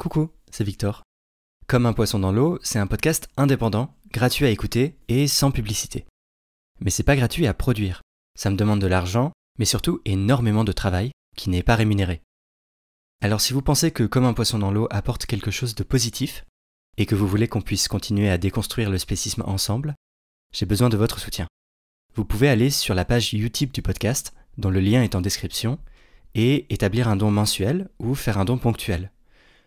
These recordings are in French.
Coucou, c'est Victor. Comme un poisson dans l'eau, c'est un podcast indépendant, gratuit à écouter et sans publicité. Mais c'est pas gratuit à produire. Ça me demande de l'argent, mais surtout énormément de travail qui n'est pas rémunéré. Alors si vous pensez que Comme un poisson dans l'eau apporte quelque chose de positif et que vous voulez qu'on puisse continuer à déconstruire le spécisme ensemble, j'ai besoin de votre soutien. Vous pouvez aller sur la page Utip du podcast, dont le lien est en description, et établir un don mensuel ou faire un don ponctuel.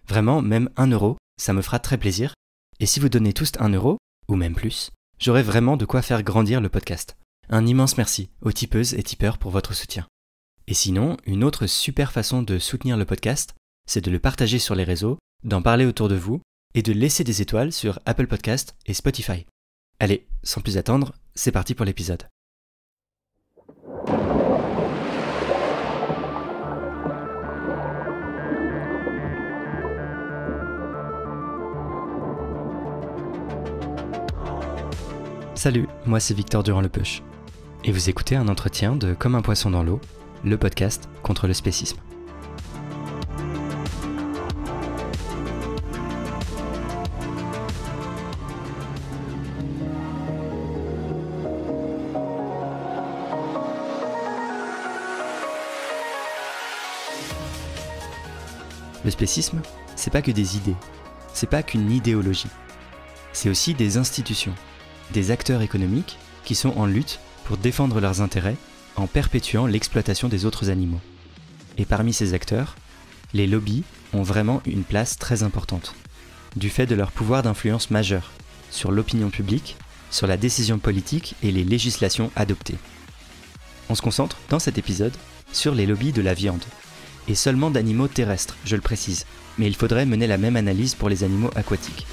Vraiment, même 1 euro, ça me fera très plaisir. Et si vous donnez tous 1 euro, ou même plus, j'aurai vraiment de quoi faire grandir le podcast. Un immense merci aux tipeuses et tipeurs pour votre soutien. Et sinon, une autre super façon de soutenir le podcast, c'est de le partager sur les réseaux, d'en parler autour de vous et de laisser des étoiles sur Apple Podcast et Spotify. Allez, sans plus attendre, c'est parti pour l'épisode. Salut, moi c'est Victor Durand-Lepeuch. Et vous écoutez un entretien de Comme un poisson dans l'eau, le podcast contre le spécisme. Le spécisme, c'est pas que des idées, c'est pas qu'une idéologie. C'est aussi des institutions, des acteurs économiques qui sont en lutte pour défendre leurs intérêts en perpétuant l'exploitation des autres animaux. Et parmi ces acteurs, les lobbies ont vraiment une place très importante, du fait de leur pouvoir d'influence majeur sur l'opinion publique, sur la décision politique et les législations adoptées. On se concentre, dans cet épisode, sur les lobbies de la viande, et seulement d'animaux terrestres, je le précise, mais il faudrait mener la même analyse pour les animaux aquatiques.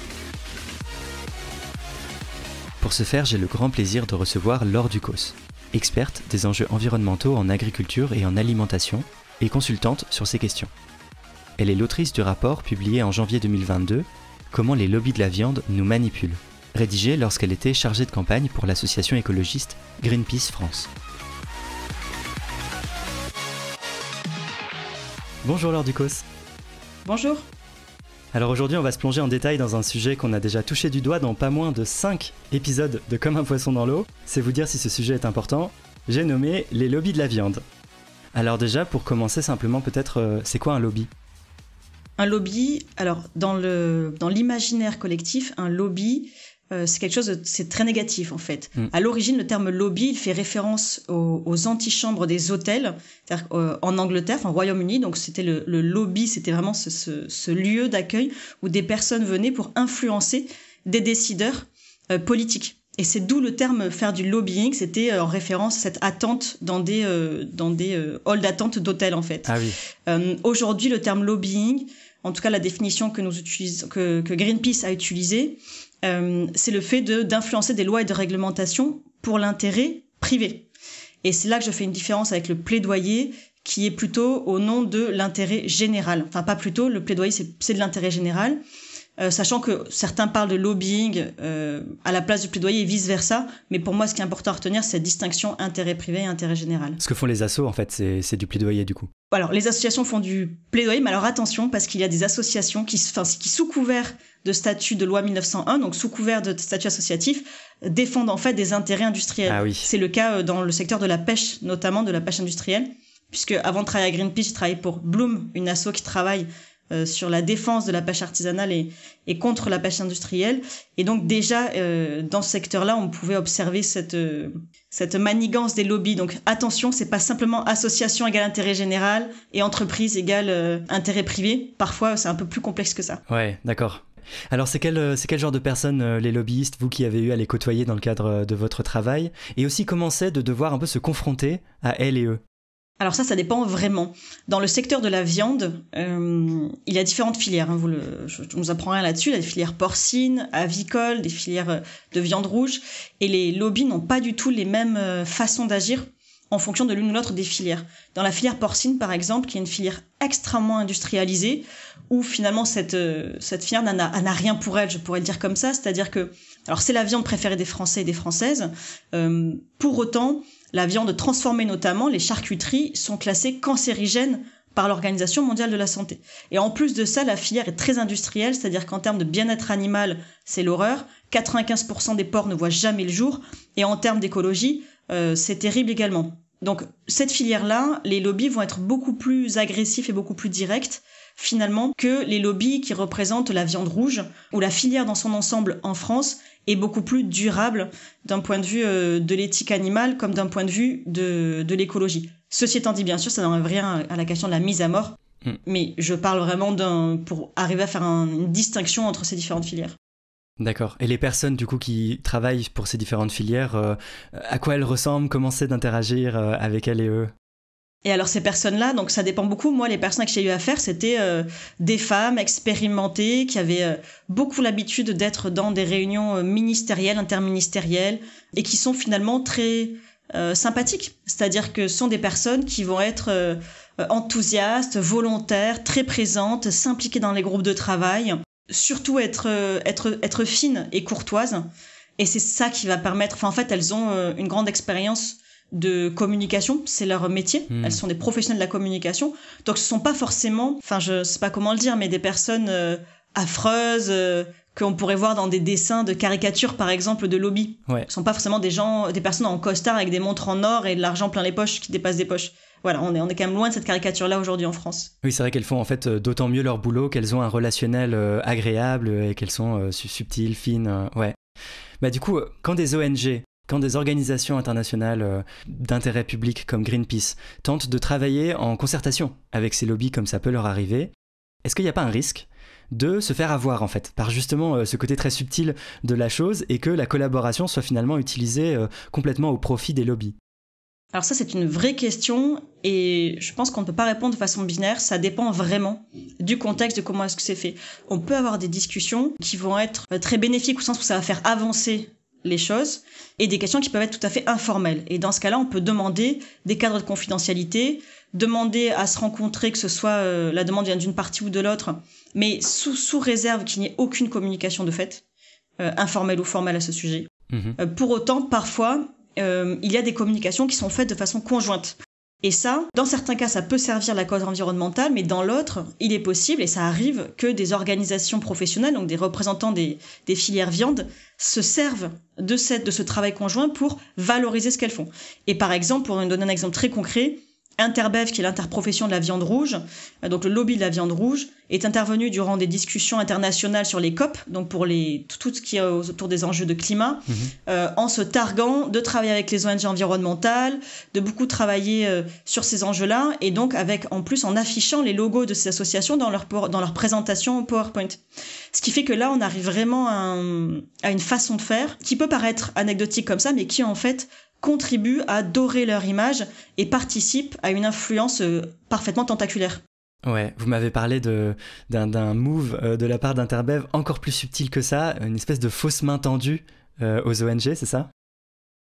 Pour ce faire, j'ai le grand plaisir de recevoir Laure Ducos, experte des enjeux environnementaux en agriculture et en alimentation et consultante sur ces questions. Elle est l'autrice du rapport publié en janvier 2022 « Comment les lobbies de la viande nous manipulent », rédigé lorsqu'elle était chargée de campagne pour l'association écologiste Greenpeace France. Bonjour Laure Ducos. Bonjour. Alors aujourd'hui, on va se plonger en détail dans un sujet qu'on a déjà touché du doigt dans pas moins de 5 épisodes de Comme un poisson dans l'eau. C'est vous dire si ce sujet est important. J'ai nommé les lobbies de la viande. Alors déjà, pour commencer simplement, peut-être, c'est quoi un lobby ? Un lobby, alors dans l'imaginaire collectif, un lobby, c'est quelque chose c'est très négatif en fait. À l'origine, le terme lobby, il fait référence aux antichambres des hôtels, c'est-à-dire en Angleterre, au Royaume-Uni. Donc c'était le lobby, c'était vraiment ce lieu d'accueil où des personnes venaient pour influencer des décideurs politiques. Et c'est d'où le terme faire du lobbying, c'était en référence à cette attente dans des halls d'attente d'hôtels en fait. Ah oui. Aujourd'hui, le terme lobbying, en tout cas la définition que Greenpeace a utilisée, c'est le fait d'influencer des lois et de réglementations pour l'intérêt privé. Et c'est là que je fais une différence avec le plaidoyer qui est plutôt au nom de l'intérêt général. Enfin, pas plutôt, le plaidoyer c'est de l'intérêt général. Sachant que certains parlent de lobbying à la place du plaidoyer et vice-versa, mais pour moi, ce qui est important à retenir, c'est cette distinction intérêt privé et intérêt général. Ce que font les assos, en fait, c'est du plaidoyer du coup. Alors, les associations font du plaidoyer, mais alors attention, parce qu'il y a des associations qui sous couvert de statut de loi 1901, donc sous couvert de statut associatif, défendent en fait des intérêts industriels. Ah oui. C'est le cas dans le secteur de la pêche, notamment de la pêche industrielle, puisque avant de travailler à Greenpeace, je travaillais pour Bloom, une asso qui travaille sur la défense de la pêche artisanale et contre la pêche industrielle. Et donc déjà, dans ce secteur-là, on pouvait observer cette manigance des lobbies. Donc attention, c'est pas simplement association égale intérêt général et entreprise égale intérêt privé. Parfois, c'est un peu plus complexe que ça. Ouais, d'accord. Alors c'est quel genre de personnes, les lobbyistes, vous qui avez eu à les côtoyer dans le cadre de votre travail, et aussi comment c'est de devoir un peu se confronter à elles et eux ? Alors ça dépend vraiment. Dans le secteur de la viande, il y a différentes filières. Je ne vous apprends rien là-dessus. Il y a des filières porcines, avicoles, des filières de viande rouge. Et les lobbies n'ont pas du tout les mêmes façons d'agir en fonction de l'une ou l'autre des filières. Dans la filière porcine, par exemple, qui est une filière extrêmement industrialisée, où finalement cette filière n'a rien pour elle, je pourrais le dire comme ça. C'est-à-dire que, alors c'est la viande préférée des Français et des Françaises. Pour autant, la viande transformée notamment, les charcuteries, sont classées cancérigènes par l'Organisation mondiale de la santé. Et en plus de ça, la filière est très industrielle, c'est-à-dire qu'en termes de bien-être animal, c'est l'horreur. 95% des porcs ne voient jamais le jour. Et en termes d'écologie, c'est terrible également. Donc cette filière-là, les lobbies vont être beaucoup plus agressifs et beaucoup plus directs, finalement, que les lobbies qui représentent la viande rouge, où la filière dans son ensemble en France est beaucoup plus durable d'un point de vue de l'éthique animale comme d'un point de vue de l'écologie. Ceci étant dit, bien sûr, ça n'enlève rien à la question de la mise à mort, mais je parle vraiment pour arriver à faire une distinction entre ces différentes filières. D'accord. Et les personnes du coup qui travaillent pour ces différentes filières, à quoi elles ressemblent, comment c'est d'interagir avec elles et eux ? Et alors ces personnes-là, donc ça dépend beaucoup. Moi, les personnes avec qui j'ai eu affaire, c'était des femmes expérimentées qui avaient beaucoup l'habitude d'être dans des réunions ministérielles, interministérielles, et qui sont finalement très sympathiques. C'est-à-dire que ce sont des personnes qui vont être enthousiastes, volontaires, très présentes, s'impliquer dans les groupes de travail, surtout être fines et courtoises. Et c'est ça qui va permettre... Enfin, en fait, elles ont une grande expérience de communication, c'est leur métier. Elles sont des professionnelles de la communication. Donc ce sont pas forcément, enfin je sais pas comment le dire, mais des personnes affreuses qu'on pourrait voir dans des dessins de caricatures par exemple de lobby. Ouais. Ce sont pas forcément des personnes en costard avec des montres en or et de l'argent plein les poches qui dépassent des poches. Voilà, on est quand même loin de cette caricature-là aujourd'hui en France. Oui, c'est vrai qu'elles font en fait d'autant mieux leur boulot qu'elles ont un relationnel agréable et qu'elles sont subtiles, fines. Ouais. Bah du coup, quand des ONG, quand des organisations internationales d'intérêt public comme Greenpeace tentent de travailler en concertation avec ces lobbies comme ça peut leur arriver, est-ce qu'il n'y a pas un risque de se faire avoir en fait par justement ce côté très subtil de la chose et que la collaboration soit finalement utilisée complètement au profit des lobbies ? Alors ça, c'est une vraie question et je pense qu'on ne peut pas répondre de façon binaire. Ça dépend vraiment du contexte, de comment est-ce que c'est fait. On peut avoir des discussions qui vont être très bénéfiques au sens où ça va faire avancer les choses et des questions qui peuvent être tout à fait informelles. Et dans ce cas-là, on peut demander des cadres de confidentialité, demander à se rencontrer, que ce soit la demande vient d'une partie ou de l'autre, mais sous réserve qu'il n'y ait aucune communication de fait, informelle ou formelle à ce sujet. Pour autant, parfois, il y a des communications qui sont faites de façon conjointe. Et ça, dans certains cas, ça peut servir la cause environnementale, mais dans l'autre, il est possible, et ça arrive, que des organisations professionnelles, donc des représentants des filières viande, se servent de ce travail conjoint pour valoriser ce qu'elles font. Et par exemple, pour donner un exemple très concret, Interbev, qui est l'interprofession de la viande rouge, donc le lobby de la viande rouge, est intervenu durant des discussions internationales sur les COP, donc pour tout ce qui est autour des enjeux de climat, en se targuant de travailler avec les ONG environnementales, de beaucoup travailler sur ces enjeux-là, et donc en affichant les logos de ces associations dans leur présentation PowerPoint. Ce qui fait que là, on arrive vraiment à une façon de faire qui peut paraître anecdotique comme ça, mais qui en fait contribuent à dorer leur image et participent à une influence parfaitement tentaculaire. Ouais, vous m'avez parlé d'un move de la part d'Interbev encore plus subtil que ça, une espèce de fausse main tendue aux ONG, c'est ça ?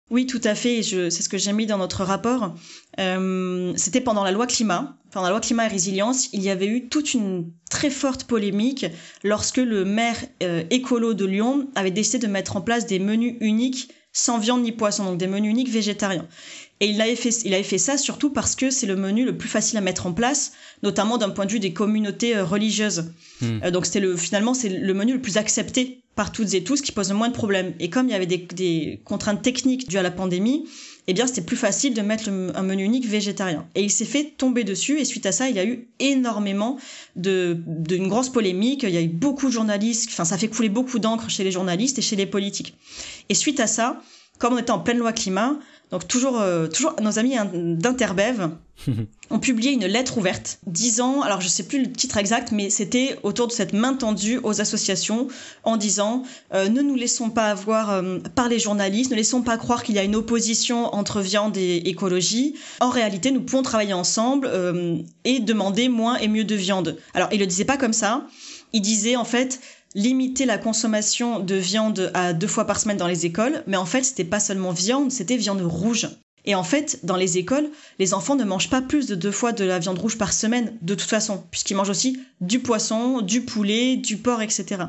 Oui, tout à fait. C'est ce que j'ai mis dans notre rapport. C'était pendant la loi climat. Pendant la loi climat et résilience, il y avait eu toute une très forte polémique lorsque le maire écolo de Lyon avait décidé de mettre en place des menus uniques sans viande ni poisson, donc des menus uniques végétariens. Et il avait fait ça surtout parce que c'est le menu le plus facile à mettre en place, notamment d'un point de vue des communautés religieuses. Donc finalement, c'est le menu le plus accepté par toutes et tous, qui pose le moins de problèmes. Et comme il y avait des contraintes techniques dues à la pandémie, eh bien, c'était plus facile de mettre un menu unique végétarien. Et il s'est fait tomber dessus, et suite à ça, il y a eu énormément d'une grosse polémique. Il y a eu beaucoup de journalistes, enfin, ça fait couler beaucoup d'encre chez les journalistes et chez les politiques. Et suite à ça, comme on était en pleine loi climat, donc toujours nos amis d'Interbev ont publié une lettre ouverte disant, alors je sais plus le titre exact, mais c'était autour de cette main tendue aux associations en disant ne nous laissons pas avoir par les journalistes, ne laissons pas croire qu'il y a une opposition entre viande et écologie. En réalité, nous pouvons travailler ensemble et demander moins et mieux de viande. Alors, il le disait pas comme ça. Il disait en fait limiter la consommation de viande à 2 fois par semaine dans les écoles, mais en fait, c'était pas seulement viande, c'était viande rouge. Et en fait, dans les écoles, les enfants ne mangent pas plus de 2 fois de la viande rouge par semaine, de toute façon, puisqu'ils mangent aussi du poisson, du poulet, du porc, etc.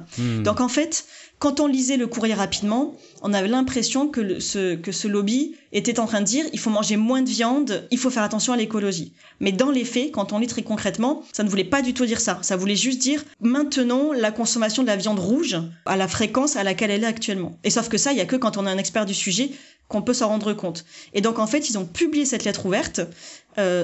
Donc en fait, quand on lisait le courrier rapidement, on avait l'impression que ce lobby était en train de dire il faut manger moins de viande, il faut faire attention à l'écologie. Mais dans les faits, quand on lit très concrètement, ça ne voulait pas du tout dire ça. Ça voulait juste dire maintenons la consommation de la viande rouge à la fréquence à laquelle elle est actuellement. Et sauf que ça, il y a que quand on est un expert du sujet qu'on peut s'en rendre compte. Et donc en fait, ils ont publié cette lettre ouverte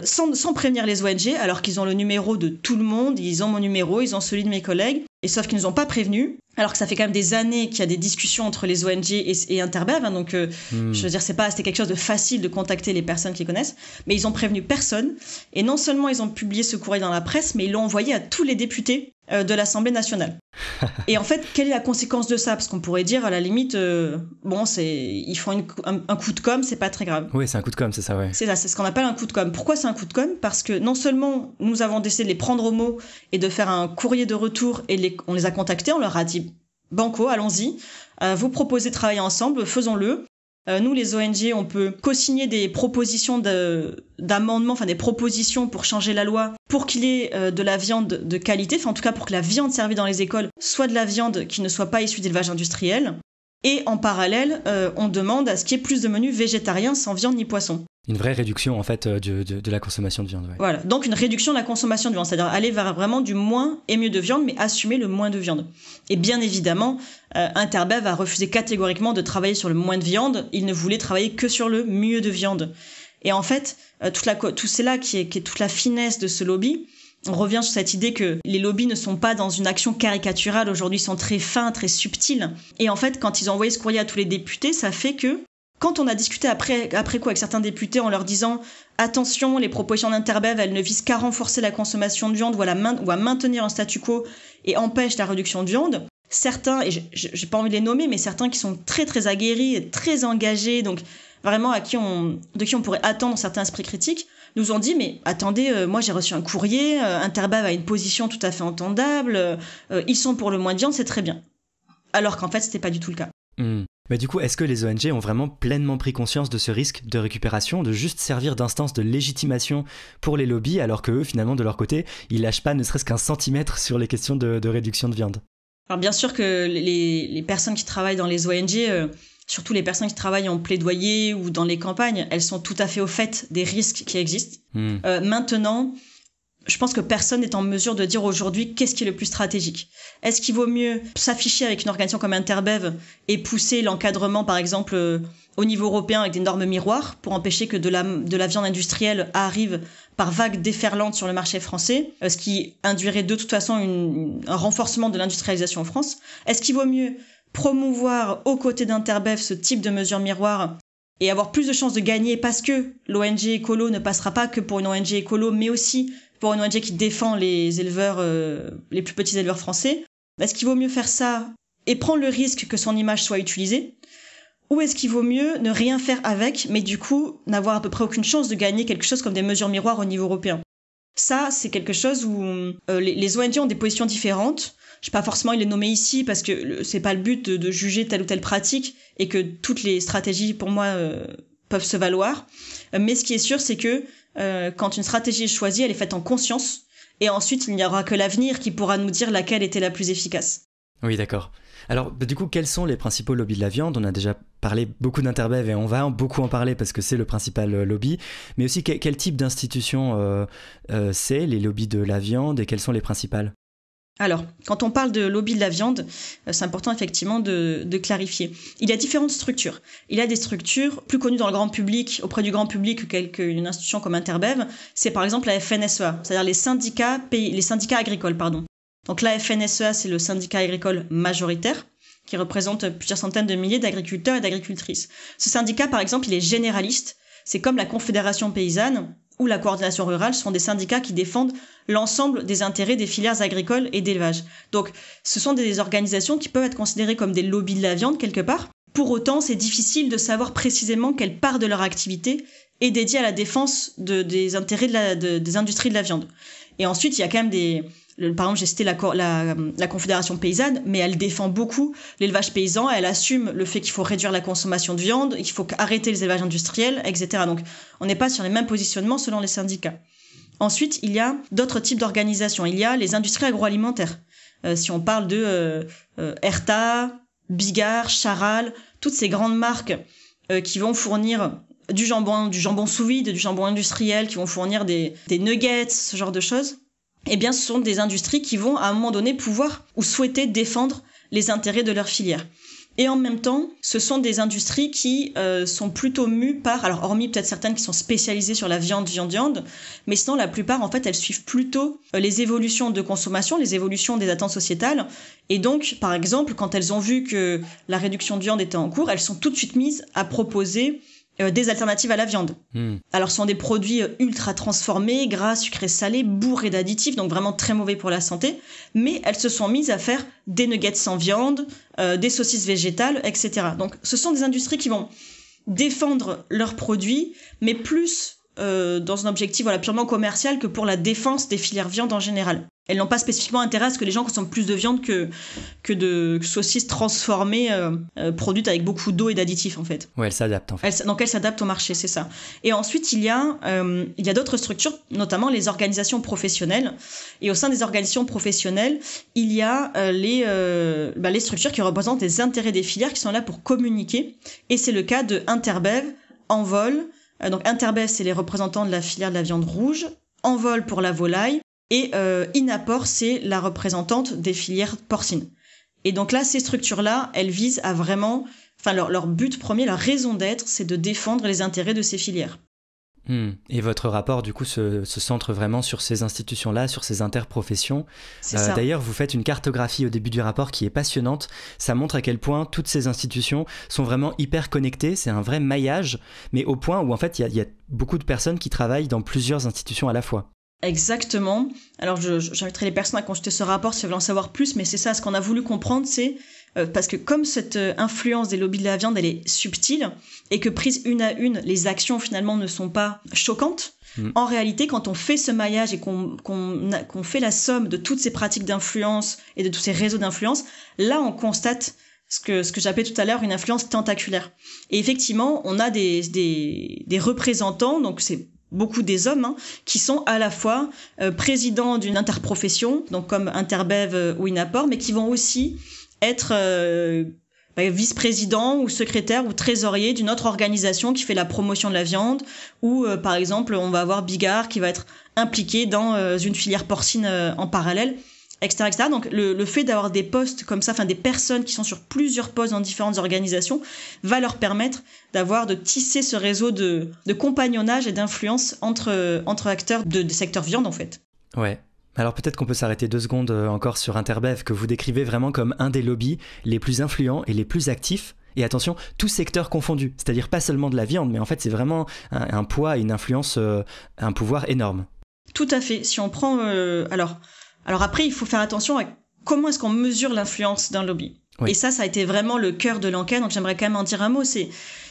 sans prévenir les ONG, alors qu'ils ont le numéro de tout le monde, ils ont mon numéro, ils ont celui de mes collègues, et sauf qu'ils nous ont pas prévenus, alors que ça fait quand même des années qu'il y a des discussions entre les ONG et Interbev, hein, donc je veux dire, c'était quelque chose de facile de contacter les personnes qui connaissent, mais ils ont prévenu personne, et non seulement ils ont publié ce courrier dans la presse, mais ils l'ont envoyé à tous les députés de l'Assemblée nationale. Et en fait, quelle est la conséquence de ça? Parce qu'on pourrait dire, à la limite, ils font un coup de com', c'est pas très grave. Oui, c'est un coup de com', c'est ça, ouais. C'est ça, c'est ce qu'on appelle un coup de com'. Pourquoi c'est un coup de com'? Parce que non seulement nous avons décidé de les prendre au mot et de faire un courrier de retour, et on les a contactés, on leur a dit, banco, allons-y, vous proposez de travailler ensemble, faisons-le. Nous, les ONG, on peut co-signer des propositions d'amendements, enfin des propositions pour changer la loi, pour qu'il y ait de la viande de qualité, enfin en tout cas pour que la viande servie dans les écoles soit de la viande qui ne soit pas issue d'élevage industriel. Et en parallèle, on demande à ce qu'il y ait plus de menus végétariens sans viande ni poisson. Une vraie réduction en fait de la consommation de viande. Ouais. Voilà, donc une réduction de la consommation de viande, c'est-à-dire aller vers vraiment du moins et mieux de viande, mais assumer le moins de viande. Et bien évidemment, Interbev a refusé catégoriquement de travailler sur le moins de viande, il ne voulait travailler que sur le mieux de viande. Et en fait, tout c'est là qui est toute la finesse de ce lobby. On revient sur cette idée que les lobbies ne sont pas dans une action caricaturale, aujourd'hui ils sont très fins, très subtils. Et en fait, quand ils ont envoyé ce courrier à tous les députés, ça fait que quand on a discuté après coup avec certains députés en leur disant « Attention, les propositions d'Interbev, elles ne visent qu'à renforcer la consommation de viande ou à maintenir un statu quo et empêchent la réduction de viande », certains, et j'ai pas envie de les nommer, mais certains qui sont très très aguerris et très engagés, donc vraiment de qui on pourrait attendre certains esprits critiques, nous ont dit « Mais attendez, moi j'ai reçu un courrier, Interbev a une position tout à fait entendable, ils sont pour le moins de viande, c'est très bien. » Alors qu'en fait, c'était pas du tout le cas. Mais du coup, est-ce que les ONG ont vraiment pleinement pris conscience de ce risque de récupération, de juste servir d'instance de légitimation pour les lobbies, alors qu'eux, finalement, de leur côté, ils lâchent pas ne serait-ce qu'un centimètre sur les questions de réduction de viande? Alors bien sûr que les personnes qui travaillent dans les ONG, surtout les personnes qui travaillent en plaidoyer ou dans les campagnes, elles sont tout à fait au fait des risques qui existent. Maintenant, je pense que personne n'est en mesure de dire aujourd'hui qu'est-ce qui est le plus stratégique. Est-ce qu'il vaut mieux s'afficher avec une organisation comme Interbev et pousser l'encadrement, par exemple, au niveau européen avec des normes miroirs pour empêcher que de la viande industrielle arrive par vagues déferlantes sur le marché français, ce qui induirait de toute façon un renforcement de l'industrialisation en France? Est-ce qu'il vaut mieux promouvoir aux côtés d'Interbev ce type de mesures miroirs et avoir plus de chances de gagner parce que l'ONG écolo ne passera pas que pour une ONG écolo, mais aussi pour une ONG qui défend les éleveurs, les plus petits éleveurs français? Est-ce qu'il vaut mieux faire ça et prendre le risque que son image soit utilisée? Ou est-ce qu'il vaut mieux ne rien faire avec, mais du coup n'avoir à peu près aucune chance de gagner quelque chose comme des mesures miroirs au niveau européen? Ça, c'est quelque chose où les ONG ont des positions différentes. Je ne vais pas forcément les nommer ici parce que c'est pas le but de juger telle ou telle pratique et que toutes les stratégies, pour moi, peuvent se valoir. Mais ce qui est sûr, c'est que quand une stratégie est choisie, elle est faite en conscience. Et ensuite, il n'y aura que l'avenir qui pourra nous dire laquelle était la plus efficace. Oui, d'accord. Alors, du coup, quels sont les principaux lobbies de la viande? On a déjà parlé beaucoup d'Interbev et on va beaucoup en parler parce que c'est le principal lobby. Mais aussi, quel type d'institution c'est les lobbies de la viande et quelles sont les principales? Alors, quand on parle de lobby de la viande, c'est important effectivement de clarifier. Il y a différentes structures. Il y a des structures plus connues dans le grand public, auprès du grand public qu'une institution comme Interbev. C'est par exemple la FNSEA, c'est-à-dire les syndicats agricoles, pardon. Donc la FNSEA, c'est le syndicat agricole majoritaire, qui représente plusieurs centaines de milliers d'agriculteurs et d'agricultrices. Ce syndicat, par exemple, il est généraliste. C'est comme la Confédération paysanne ou la coordination rurale, ce sont des syndicats qui défendent l'ensemble des intérêts des filières agricoles et d'élevage. Donc, ce sont des organisations qui peuvent être considérées comme des lobbies de la viande, quelque part. Pour autant, c'est difficile de savoir précisément quelle part de leur activité est dédiée à la défense des intérêts des industries de la viande. Et ensuite, il y a quand même par exemple, j'ai cité la Confédération paysanne, mais elle défend beaucoup l'élevage paysan, elle assume le fait qu'il faut réduire la consommation de viande, qu'il faut arrêter les élevages industriels, etc. Donc, on n'est pas sur les mêmes positionnements selon les syndicats. Ensuite, il y a d'autres types d'organisations. Il y a les industries agroalimentaires. Si on parle de ERTA, Bigard, Charal, toutes ces grandes marques qui vont fournir du jambon sous vide, du jambon industriel, qui vont fournir des nuggets, ce genre de choses, eh bien, ce sont des industries qui vont, à un moment donné, pouvoir ou souhaiter défendre les intérêts de leur filière. Et en même temps, ce sont des industries qui sont plutôt mues par, alors hormis peut-être certaines qui sont spécialisées sur la viande, mais sinon la plupart, en fait, elles suivent plutôt les évolutions de consommation, les évolutions des attentes sociétales. Et donc, par exemple, quand elles ont vu que la réduction de viande était en cours, elles sont tout de suite mises à proposer des alternatives à la viande. Alors, ce sont des produits ultra transformés, gras, sucrés, salés, bourrés d'additifs, donc vraiment très mauvais pour la santé. Mais elles se sont mises à faire des nuggets sans viande, des saucisses végétales, etc. Donc, ce sont des industries qui vont défendre leurs produits, mais plus dans un objectif purement commercial que pour la défense des filières viande en général. Elles n'ont pas spécifiquement intérêt à ce que les gens consomment plus de viande que de saucisses transformées, produites avec beaucoup d'eau et d'additifs, en fait. Ouais, elles s'adaptent, en fait. Donc, elles s'adaptent au marché, c'est ça. Et ensuite, il y a d'autres structures, notamment les organisations professionnelles. Et au sein des organisations professionnelles, il y a les structures qui représentent les intérêts des filières qui sont là pour communiquer. Et c'est le cas de Interbev, Envol. Donc, Interbev, c'est les représentants de la filière de la viande rouge. Envol pour la volaille. Et Inapor, c'est la représentante des filières porcines. Et donc là, ces structures-là, elles visent à vraiment... Enfin, leur but premier, leur raison d'être, c'est de défendre les intérêts de ces filières. Et votre rapport, du coup, se centre vraiment sur ces institutions-là, sur ces interprofessions. C'est ça. D'ailleurs, vous faites une cartographie au début du rapport qui est passionnante. Ça montre à quel point toutes ces institutions sont vraiment hyper connectées. C'est un vrai maillage, mais au point où, en fait, il y a beaucoup de personnes qui travaillent dans plusieurs institutions à la fois. Exactement. Alors, j'inviterai les personnes à consulter ce rapport si elles veulent en savoir plus, mais c'est ça, ce qu'on a voulu comprendre, c'est parce que comme cette influence des lobbies de la viande, elle est subtile, et que prise une à une, les actions finalement ne sont pas choquantes, en réalité, quand on fait ce maillage et qu'on fait la somme de toutes ces pratiques d'influence et de tous ces réseaux d'influence, là, on constate ce que j'appelais tout à l'heure une influence tentaculaire. Et effectivement, on a des représentants, donc c'est beaucoup des hommes, qui sont à la fois présidents d'une interprofession, donc comme Interbev ou Inapor, mais qui vont aussi être vice-président ou secrétaire ou trésorier d'une autre organisation qui fait la promotion de la viande, ou par exemple, on va avoir Bigard qui va être impliqué dans une filière porcine en parallèle, etc., etc. Donc le fait d'avoir des postes comme ça, enfin des personnes qui sont sur plusieurs postes dans différentes organisations, va leur permettre de tisser ce réseau de compagnonnage et d'influence entre acteurs des secteurs viande, en fait. Ouais. Alors peut-être qu'on peut s'arrêter 2 secondes encore sur Interbev, que vous décrivez vraiment comme un des lobbies les plus influents et les plus actifs. Et attention, tous secteurs confondus, c'est-à-dire pas seulement de la viande, mais en fait c'est vraiment un poids, une influence, un pouvoir énorme. Tout à fait. Si on prend... Alors après, il faut faire attention à comment est-ce qu'on mesure l'influence d'un lobby. Oui. Et ça a été vraiment le cœur de l'enquête, donc j'aimerais quand même en dire un mot.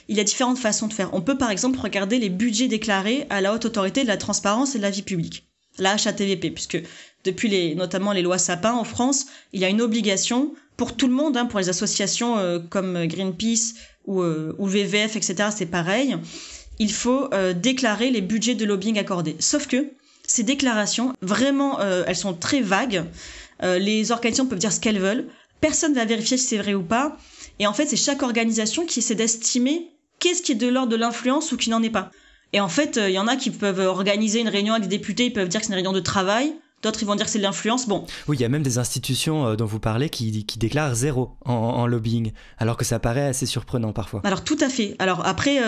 Il y a différentes façons de faire. On peut par exemple regarder les budgets déclarés à la Haute Autorité de la Transparence et de la Vie Publique, la HATVP, puisque depuis notamment les lois Sapin en France, il y a une obligation pour tout le monde, pour les associations comme Greenpeace ou WWF, etc., c'est pareil. Il faut déclarer les budgets de lobbying accordés. Sauf que ces déclarations, vraiment, elles sont très vagues. Les organisations peuvent dire ce qu'elles veulent. Personne ne va vérifier si c'est vrai ou pas. Et en fait, c'est chaque organisation qui essaie d'estimer qu'est-ce qui est de l'ordre de l'influence ou qui n'en est pas. Et en fait, il y en a qui peuvent organiser une réunion avec des députés, ils peuvent dire que c'est une réunion de travail. D'autres, ils vont dire que c'est de l'influence. Bon. Oui, il y a même des institutions dont vous parlez qui déclarent 0 en lobbying, alors que ça paraît assez surprenant parfois. Alors tout à fait. Alors après,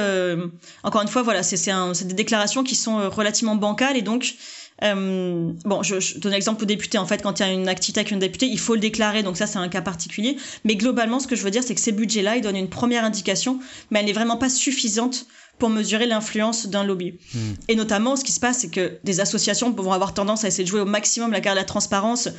encore une fois, voilà, c'est des déclarations qui sont relativement bancales et donc, je donne l'exemple aux députés. En fait, quand il y a une activité avec une députée, il faut le déclarer. Donc ça, c'est un cas particulier. Mais globalement, ce que je veux dire, c'est que ces budgets-là, ils donnent une première indication, mais elle n'est vraiment pas suffisante pour mesurer l'influence d'un lobby. Et notamment, ce qui se passe, c'est que des associations vont avoir tendance à essayer de jouer au maximum la carte de la transparence.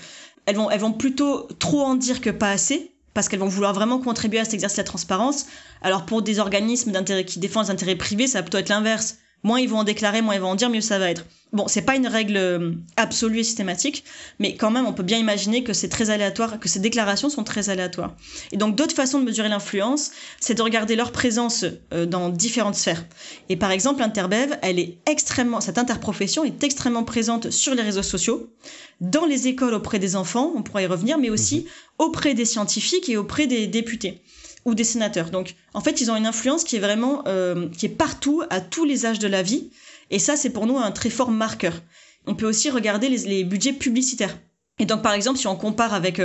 Elles vont plutôt trop en dire que pas assez, parce qu'elles vont vouloir vraiment contribuer à cet exercice de la transparence. Alors pour des organismes d'intérêt qui défendent les intérêts privés, ça va plutôt être l'inverse. Moins ils vont en déclarer, moins ils vont en dire, mieux ça va être. Bon, c'est pas une règle absolue et systématique, mais quand même, on peut bien imaginer que c'est très aléatoire, que ces déclarations sont très aléatoires. Et donc, d'autres façons de mesurer l'influence, c'est de regarder leur présence dans différentes sphères. Et par exemple, l'Interbev, cette interprofession est extrêmement présente sur les réseaux sociaux, dans les écoles auprès des enfants, on pourra y revenir, mais aussi auprès des scientifiques et auprès des députés ou des sénateurs. Donc, en fait, ils ont une influence qui est vraiment, qui est partout, à tous les âges de la vie. Et ça, c'est pour nous un très fort marqueur. On peut aussi regarder les budgets publicitaires. Et donc, par exemple, si on compare avec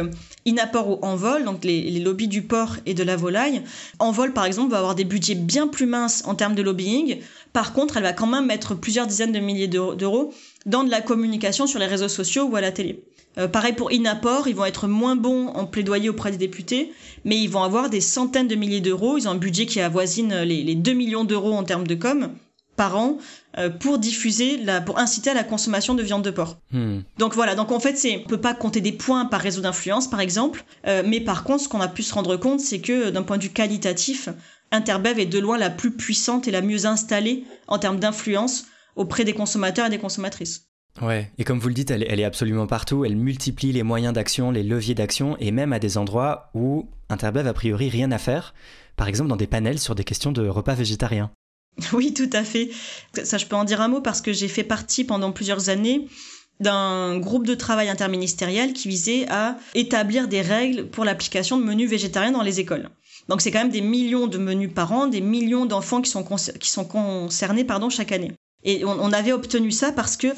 Inapor ou Envol, donc les lobbies du porc et de la volaille, Envol, par exemple, va avoir des budgets bien plus minces en termes de lobbying. Par contre, elle va quand même mettre plusieurs dizaines de milliers d'euros dans de la communication sur les réseaux sociaux ou à la télé. Pareil pour Inapor, ils vont être moins bons en plaidoyer auprès des députés, mais ils vont avoir des centaines de milliers d'euros. Ils ont un budget qui avoisine les 2 millions d'euros en termes de com par an pour inciter à la consommation de viande de porc. Donc voilà, donc en fait, on peut pas compter des points par réseau d'influence, par exemple, mais par contre, ce qu'on a pu se rendre compte, c'est que d'un point de vue qualitatif, Interbev est de loin la plus puissante et la mieux installée en termes d'influence auprès des consommateurs et des consommatrices. Ouais, et comme vous le dites, elle est absolument partout, elle multiplie les moyens d'action, les leviers d'action, et même à des endroits où Interbev a priori rien à faire, par exemple dans des panels sur des questions de repas végétariens. Oui, tout à fait. Ça, je peux en dire un mot parce que j'ai fait partie pendant plusieurs années d'un groupe de travail interministériel qui visait à établir des règles pour l'application de menus végétariens dans les écoles. Donc c'est quand même des millions de menus par an, des millions d'enfants qui sont concernés chaque année. Et on avait obtenu ça parce que,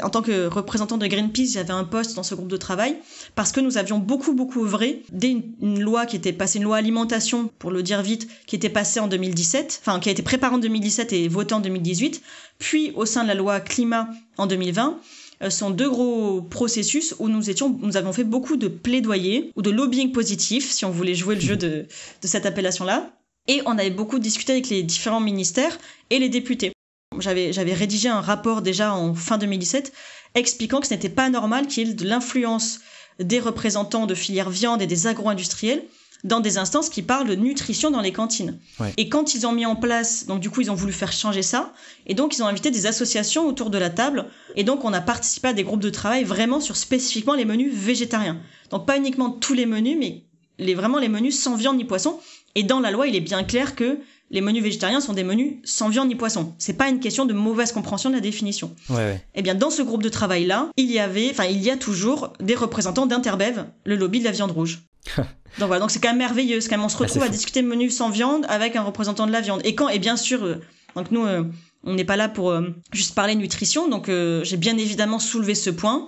en tant que représentant de Greenpeace, j'avais un poste dans ce groupe de travail, parce que nous avions beaucoup œuvré dès une loi qui était passée, une loi alimentation, pour le dire vite, qui était passée en 2017, qui a été préparée en 2017 et votée en 2018, puis au sein de la loi climat en 2020, sont deux gros processus où nous avons fait beaucoup de plaidoyer ou de lobbying positif, si on voulait jouer le jeu de cette appellation-là. Et on avait beaucoup discuté avec les différents ministères et les députés. J'avais rédigé un rapport déjà en fin 2017 expliquant que ce n'était pas normal qu'il y ait de l'influence des représentants de filières viande et des agro-industriels dans des instances qui parlent de nutrition dans les cantines. Ouais. Et quand ils ont mis en place, donc du coup ils ont voulu faire changer ça, et donc ils ont invité des associations autour de la table, et donc on a participé à des groupes de travail vraiment sur spécifiquement les menus végétariens. Donc pas uniquement tous les menus, mais vraiment les menus sans viande ni poisson. Et dans la loi, il est bien clair que les menus végétariens sont des menus sans viande ni poisson. C'est pas une question de mauvaise compréhension de la définition. Ouais. Eh bien, dans ce groupe de travail-là, il y a toujours des représentants d'Interbev, le lobby de la viande rouge. Donc voilà, donc c'est quand même merveilleux. C'est quand même, on se retrouve à discuter de menus sans viande avec un représentant de la viande. Et bien sûr, donc nous, on n'est pas là pour juste parler nutrition, donc j'ai bien évidemment soulevé ce point.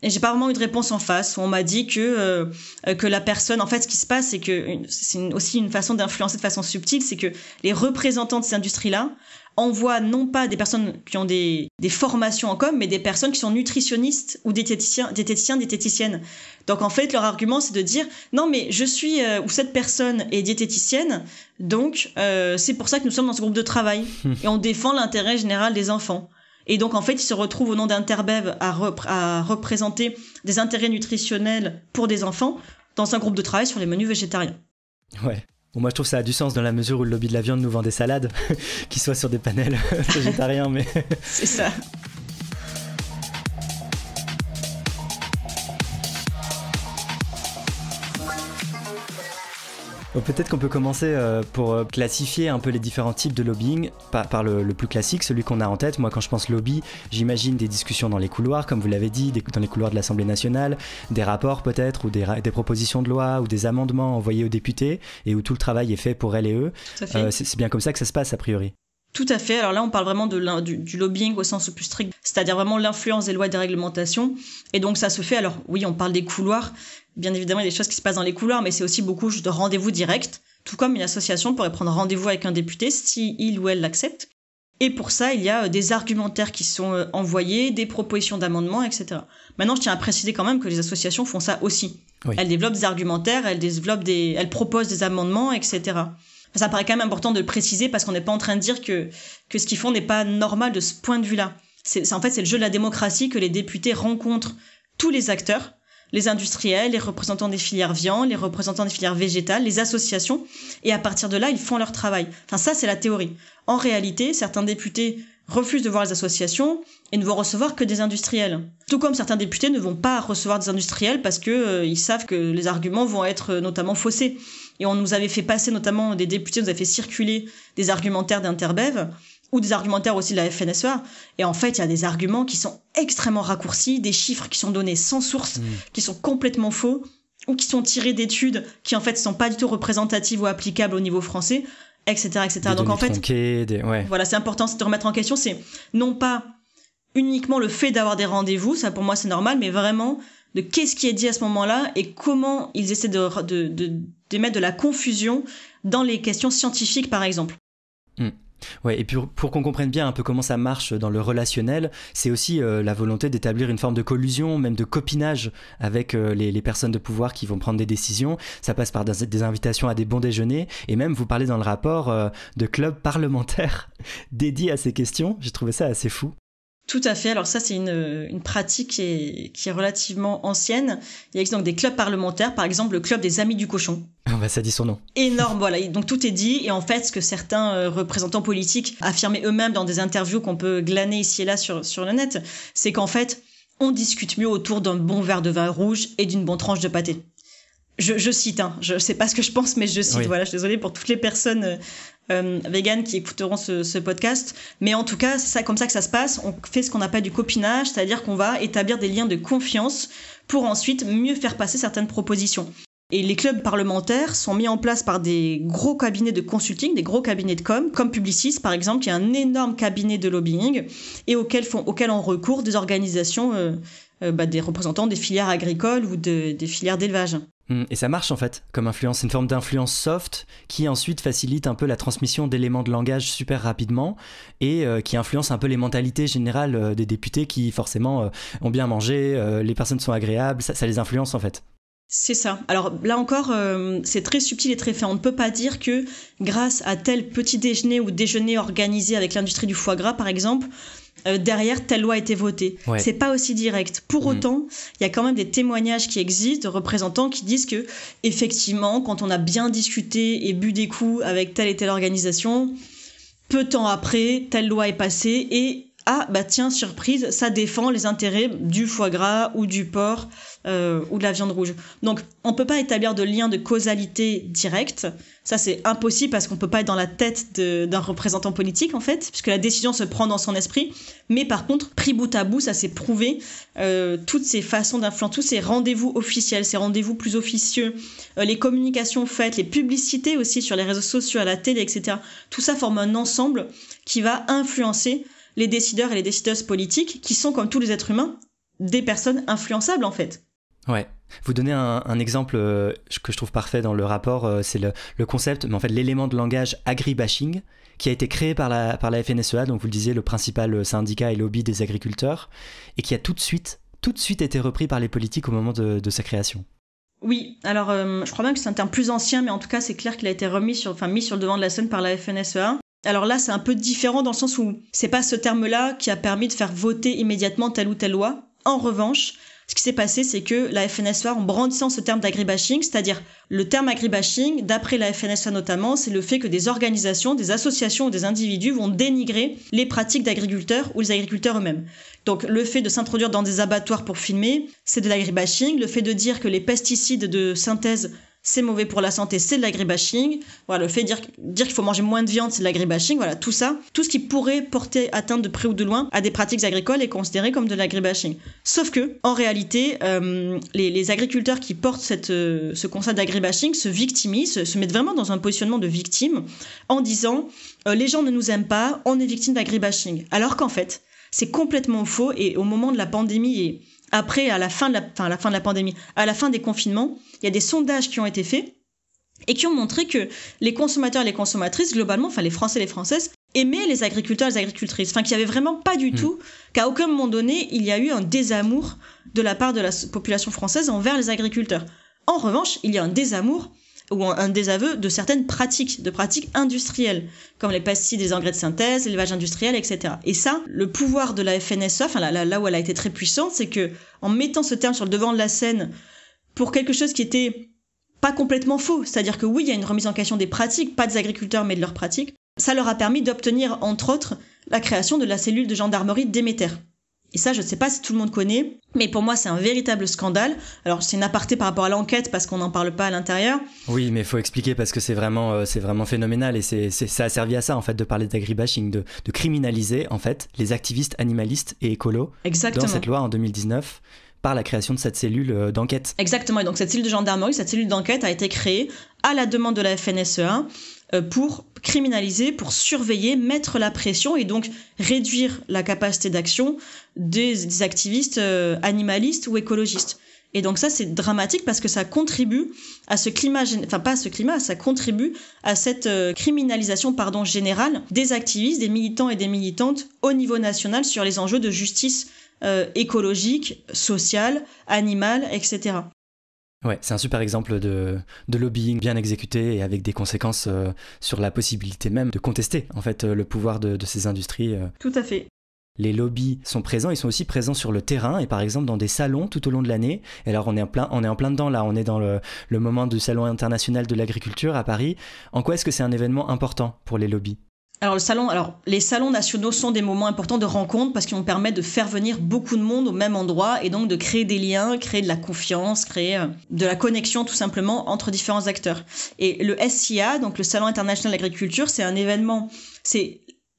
Et j'ai pas vraiment eu de réponse en face. On m'a dit que la personne, en fait, ce qui se passe, c'est que c'est aussi une façon d'influencer de façon subtile, c'est que les représentants de ces industries-là envoient non pas des personnes qui ont des formations en com, mais des personnes qui sont nutritionnistes ou diététiciennes. Donc en fait, leur argument, c'est de dire non, mais je suis ou cette personne est diététicienne, donc c'est pour ça que nous sommes dans ce groupe de travail et on défend l'intérêt général des enfants. Et donc, en fait, ils se retrouvent au nom d'Interbev à représenter des intérêts nutritionnels pour des enfants dans un groupe de travail sur les menus végétariens. Ouais. Bon, moi, je trouve que ça a du sens dans la mesure où le lobby de la viande nous vend des salades qui soient sur des panels végétariens, mais... C'est ça. Peut-être qu'on peut commencer pour classifier un peu les différents types de lobbying par le plus classique, celui qu'on a en tête. Moi, quand je pense lobby, j'imagine des discussions dans les couloirs, comme vous l'avez dit, dans les couloirs de l'Assemblée nationale, des rapports peut-être, ou des propositions de loi, ou des amendements envoyés aux députés, et où tout le travail est fait pour elles et eux. C'est bien comme ça que ça se passe, a priori. Tout à fait. Alors là, on parle vraiment du lobbying au sens le plus strict, c'est-à-dire vraiment l'influence des lois et des réglementations. Et donc, ça se fait. Alors oui, on parle des couloirs. Bien évidemment, il y a des choses qui se passent dans les couloirs, mais c'est aussi beaucoup de rendez-vous directs. Tout comme une association pourrait prendre rendez-vous avec un député si il ou elle l'accepte. Et pour ça, il y a des argumentaires qui sont envoyés, des propositions d'amendements, etc. Maintenant, je tiens à préciser quand même que les associations font ça aussi. Oui. Elles développent des argumentaires, elles proposent des amendements, etc. Ça paraît quand même important de le préciser parce qu'on n'est pas en train de dire que ce qu'ils font n'est pas normal de ce point de vue-là. En fait, c'est le jeu de la démocratie que les députés rencontrent tous les acteurs les industriels, les représentants des filières viande, les représentants des filières végétales, les associations, et à partir de là, ils font leur travail. Enfin, ça, c'est la théorie. En réalité, certains députés refusent de voir les associations et ne vont recevoir que des industriels. Tout comme certains députés ne vont pas recevoir des industriels parce que ils savent que les arguments vont être notamment faussés. Et on nous avait fait passer, notamment des députés, nous avait fait circuler des argumentaires d'Interbev ou des argumentaires aussi de la FNSEA. Et en fait, il y a des arguments qui sont extrêmement raccourcis, des chiffres qui sont donnés sans source, qui sont complètement faux, ou qui sont tirés d'études qui en fait sont pas du tout représentatives ou applicables au niveau français, etc., etc. Donc en fait, voilà, c'est important de remettre en question. C'est non pas uniquement le fait d'avoir des rendez-vous, ça pour moi c'est normal, mais vraiment de qu'est-ce qui est dit à ce moment-là et comment ils essaient de mettre de la confusion dans les questions scientifiques, par exemple. Ouais, et pour qu'on comprenne bien un peu comment ça marche dans le relationnel, c'est aussi la volonté d'établir une forme de collusion, même de copinage avec les personnes de pouvoir qui vont prendre des décisions. Ça passe par des invitations à des bons déjeuners, et même vous parlez dans le rapport de clubs parlementaires dédiés à ces questions. J'ai trouvé ça assez fou. Tout à fait. Alors ça, c'est une pratique qui est relativement ancienne. Il existe donc des clubs parlementaires, par exemple le club des Amis du Cochon. Ah bah ça dit son nom. Énorme, voilà. Donc tout est dit. Et en fait, ce que certains représentants politiques affirmaient eux-mêmes dans des interviews qu'on peut glaner ici et là sur le net, c'est qu'en fait, on discute mieux autour d'un bon verre de vin rouge et d'une bonne tranche de pâté. Je cite, je sais pas ce que je pense, mais je cite. Oui. Voilà, je suis désolée pour toutes les personnes véganes qui écouteront ce podcast. Mais en tout cas, c'est ça, comme ça que ça se passe. On fait ce qu'on appelle du copinage, c'est-à-dire qu'on va établir des liens de confiance pour ensuite mieux faire passer certaines propositions. Et les clubs parlementaires sont mis en place par des gros cabinets de consulting, des gros cabinets de com, comme Publicis par exemple, qui est un énorme cabinet de lobbying et auquel ont recours des organisations, des représentants des filières agricoles ou des filières d'élevage. Et ça marche en fait, comme influence, c'est une forme d'influence soft qui ensuite facilite un peu la transmission d'éléments de langage super rapidement et qui influence un peu les mentalités générales des députés qui forcément ont bien mangé, les personnes sont agréables, ça les influence en fait. C'est ça. Alors là encore, c'est très subtil et très fin. On ne peut pas dire que grâce à tel petit déjeuner ou déjeuner organisé avec l'industrie du foie gras par exemple, derrière telle loi a été votée. Ouais. C'est pas aussi direct. Pour autant, il y a quand même des témoignages qui existent de représentants qui disent que effectivement, quand on a bien discuté et bu des coups avec telle et telle organisation, peu de temps après, telle loi est passée et tiens, surprise, ça défend les intérêts du foie gras ou du porc ou de la viande rouge. Donc, on peut pas établir de lien de causalité directe. Ça, c'est impossible parce qu'on peut pas être dans la tête d'un représentant politique, en fait, puisque la décision se prend dans son esprit. Mais par contre, pris bout à bout, ça s'est prouvé. Toutes ces façons d'influence, tous ces rendez-vous officiels, ces rendez-vous plus officieux, les communications faites, les publicités aussi sur les réseaux sociaux, à la télé, etc. Tout ça forme un ensemble qui va influencer les décideurs et les décideuses politiques, qui sont, comme tous les êtres humains, des personnes influençables, en fait. Ouais. Vous donnez un exemple que je trouve parfait dans le rapport, c'est le concept, mais en fait l'élément de langage agribashing, qui a été créé par la FNSEA, donc vous le disiez, le principal syndicat et lobby des agriculteurs, et qui a tout de suite été repris par les politiques au moment de sa création. Oui, alors je crois bien que c'est un terme plus ancien, mais en tout cas c'est clair qu'il a été mis sur le devant de la scène par la FNSEA. Alors là, c'est un peu différent dans le sens où c'est pas ce terme-là qui a permis de faire voter immédiatement telle ou telle loi. En revanche, ce qui s'est passé, c'est que la FNSEA, en brandissant ce terme d'agribashing, c'est-à-dire le terme agribashing, d'après la FNSEA notamment, c'est le fait que des organisations, des associations ou des individus vont dénigrer les pratiques d'agriculteurs ou les agriculteurs eux-mêmes. Donc le fait de s'introduire dans des abattoirs pour filmer, c'est de l'agribashing. Le fait de dire que les pesticides de synthèse c'est mauvais pour la santé, c'est de l'agribashing. Voilà, le fait de dire qu'il faut manger moins de viande, c'est de l'agribashing. Voilà, tout ça, tout ce qui pourrait porter atteinte de près ou de loin à des pratiques agricoles est considéré comme de l'agribashing. Sauf que, en réalité, les agriculteurs qui portent ce concept d'agribashing se victimisent, se mettent vraiment dans un positionnement de victime en disant les gens ne nous aiment pas, on est victime d'agribashing. Alors qu'en fait, c'est complètement faux et au moment de la pandémie et après, à la fin de la pandémie, à la fin des confinements, il y a des sondages qui ont été faits et qui ont montré que les consommateurs et les consommatrices, globalement, les Français et les Françaises, aimaient les agriculteurs et les agricultrices. Qu'il n'y avait vraiment pas du tout, qu'à aucun moment donné, il y a eu un désamour de la part de la population française envers les agriculteurs. En revanche, il y a un désamour ou un désaveu de certaines pratiques, de pratiques industrielles, comme les pesticides, les engrais de synthèse, l'élevage industriel, etc. Et ça, le pouvoir de la FNSEA, enfin là où elle a été très puissante, c'est que en mettant ce terme sur le devant de la scène pour quelque chose qui était pas complètement faux, c'est-à-dire que oui, il y a une remise en question des pratiques, pas des agriculteurs, mais de leurs pratiques, ça leur a permis d'obtenir, entre autres, la création de la cellule de gendarmerie Déméter. Et ça, je ne sais pas si tout le monde connaît, mais pour moi, c'est un véritable scandale. Alors, c'est une aparté par rapport à l'enquête, parce qu'on n'en parle pas à l'intérieur. Oui, mais il faut expliquer, parce que c'est vraiment phénoménal, et ça a servi à ça, en fait, de parler d'agribashing, de criminaliser, en fait, les activistes animalistes et écolos. Exactement. Dans cette loi en 2019, par la création de cette cellule d'enquête. Exactement, et donc cette cellule de gendarmerie, cette cellule d'enquête a été créée à la demande de la FNSEA, pour criminaliser, pour surveiller, mettre la pression et donc réduire la capacité d'action des activistes animalistes ou écologistes. Et donc ça, c'est dramatique parce que ça contribue à ce climat, enfin pas à ce climat, ça contribue à cette criminalisation générale des activistes, des militants et des militantes au niveau national sur les enjeux de justice écologique, sociale, animale, etc. Ouais, c'est un super exemple de lobbying bien exécuté et avec des conséquences sur la possibilité même de contester en fait le pouvoir de ces industries. Tout à fait. Les lobbies sont présents, ils sont aussi présents sur le terrain et par exemple dans des salons tout au long de l'année. Et alors on est en plein dedans là, on est dans le moment du Salon international de l'agriculture à Paris. En quoi est-ce que c'est un événement important pour les lobbies ? Alors les salons nationaux sont des moments importants de rencontre parce qu'ils vont permettre de faire venir beaucoup de monde au même endroit et donc de créer des liens, créer de la confiance, créer de la connexion tout simplement entre différents acteurs. Et le SIA, donc le Salon international de l'agriculture, c'est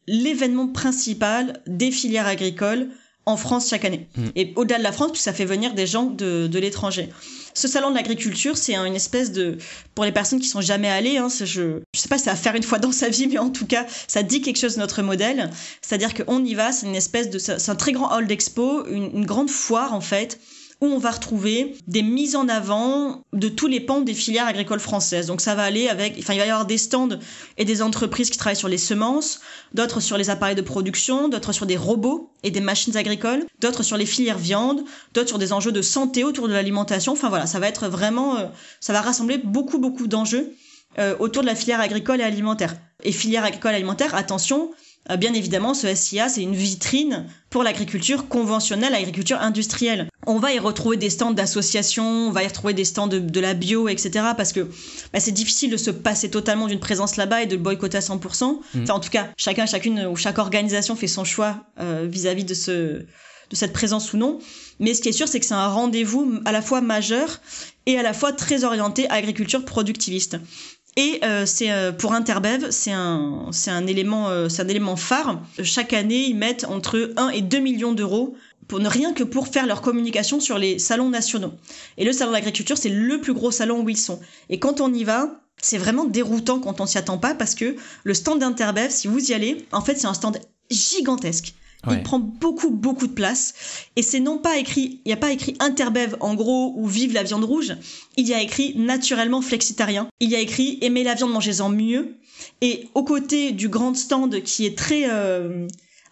l'événement principal des filières agricoles en France chaque année. Et au-delà de la France, puisque ça fait venir des gens de l'étranger. Ce salon de l'agriculture, c'est une espèce de... Pour les personnes qui sont jamais allées, je sais pas si c'est à faire une fois dans sa vie, mais en tout cas, ça dit quelque chose de notre modèle. C'est-à-dire qu'on y va, c'est un très grand hall d'expo, une grande foire en fait, où on va retrouver des mises en avant de tous les pans des filières agricoles françaises. Donc ça va aller il va y avoir des stands et des entreprises qui travaillent sur les semences, d'autres sur les appareils de production, d'autres sur des robots et des machines agricoles, d'autres sur les filières viande, d'autres sur des enjeux de santé autour de l'alimentation. Enfin voilà, ça va être vraiment, ça va rassembler beaucoup d'enjeux autour de la filière agricole et alimentaire. Et filière agricole et alimentaire, attention, bien évidemment, ce SIA, c'est une vitrine pour l'agriculture conventionnelle, l'agriculture industrielle. On va y retrouver des stands d'associations, on va y retrouver des stands de la bio, etc. Parce que c'est difficile de se passer totalement d'une présence là-bas et de le boycotter à 100%. Enfin, en tout cas, chacune ou chaque organisation fait son choix vis-à-vis de cette présence ou non. Mais ce qui est sûr, c'est que c'est un rendez-vous à la fois majeur et à la fois très orienté à agriculture productiviste. Et pour Interbev, c'est un élément phare. Chaque année, ils mettent entre 1 et 2 millions d'euros rien que pour faire leur communication sur les salons nationaux. Et le salon de l'agriculture, c'est le plus gros salon où ils sont. Et quand on y va, c'est vraiment déroutant quand on s'y attend pas parce que le stand d'Interbev, si vous y allez, en fait, c'est un stand gigantesque. Ouais. Il prend beaucoup de place. Et c'est il n'y a pas écrit Interbev en gros ou vive la viande rouge. Il y a écrit naturellement flexitarien. Il y a écrit aimez la viande, mangez-en mieux. Et aux côtés du grand stand qui est très,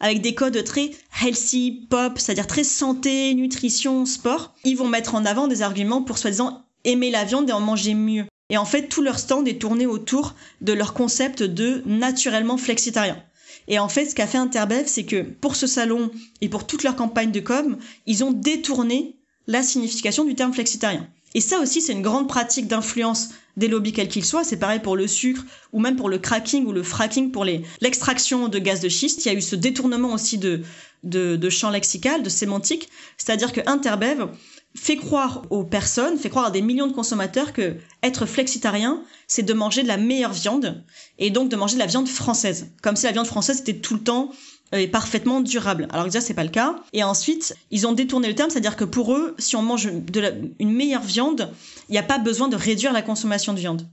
avec des codes très healthy, pop, c'est-à-dire très santé, nutrition, sport, ils vont mettre en avant des arguments pour soi-disant aimer la viande et en manger mieux. Et en fait, tout leur stand est tourné autour de leur concept de naturellement flexitarien. Et en fait, ce qu'a fait Interbev, c'est que pour ce salon et pour toute leur campagne de com, ils ont détourné la signification du terme flexitarien. Et ça aussi, c'est une grande pratique d'influence des lobbies quels qu'ils soient. C'est pareil pour le sucre ou même pour le cracking ou le fracking pour l'extraction de gaz de schiste. Il y a eu ce détournement aussi de champ lexical, de sémantique. C'est-à-dire que Interbev fait croire aux personnes, fait croire à des millions de consommateurs que être flexitarien, c'est de manger de la meilleure viande et donc de manger de la viande française. Comme si la viande française était tout le temps et parfaitement durable. Alors déjà, c'est pas le cas. Et ensuite, ils ont détourné le terme, c'est-à-dire que pour eux, si on mange une meilleure viande, il n'y a pas besoin de réduire la consommation de viande.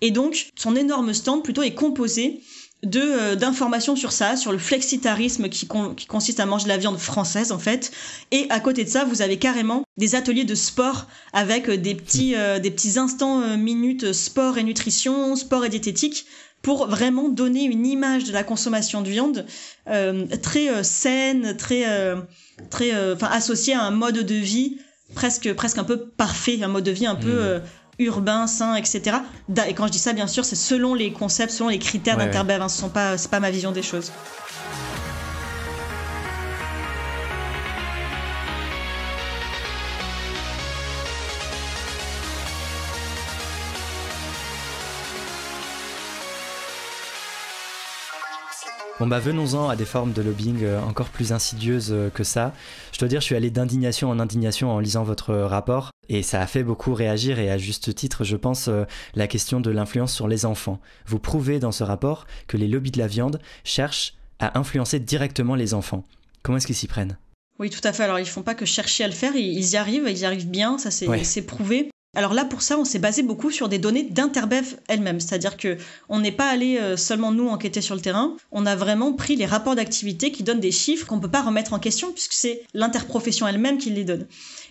Et donc, son énorme stand plutôt est composé d'informations sur ça, sur le flexitarisme qui consiste à manger de la viande française en fait. Et à côté de ça, vous avez carrément des ateliers de sport avec des petits instants minutes sport et nutrition, sport et diététique pour vraiment donner une image de la consommation de viande très saine, très associée à un mode de vie presque un peu parfait, un mode de vie un peu urbain, sain, etc. Et quand je dis ça, bien sûr, c'est selon les concepts, selon les critères d'Interbev, hein, c'est pas ma vision des choses. Bon bah venons-en à des formes de lobbying encore plus insidieuses que ça. Je dois dire, je suis allé d'indignation en indignation en lisant votre rapport et ça a fait beaucoup réagir et à juste titre, je pense, la question de l'influence sur les enfants. Vous prouvez dans ce rapport que les lobbies de la viande cherchent à influencer directement les enfants. Comment est-ce qu'ils s'y prennent ? Oui, tout à fait. Alors ils font pas que chercher à le faire, ils y arrivent bien, ça c'est prouvé. Alors là, pour ça, on s'est basé beaucoup sur des données d'Interbev elle-même. C'est-à-dire qu'on n'est pas allé seulement nous enquêter sur le terrain. On a vraiment pris les rapports d'activité qui donnent des chiffres qu'on ne peut pas remettre en question puisque c'est l'interprofession elle-même qui les donne.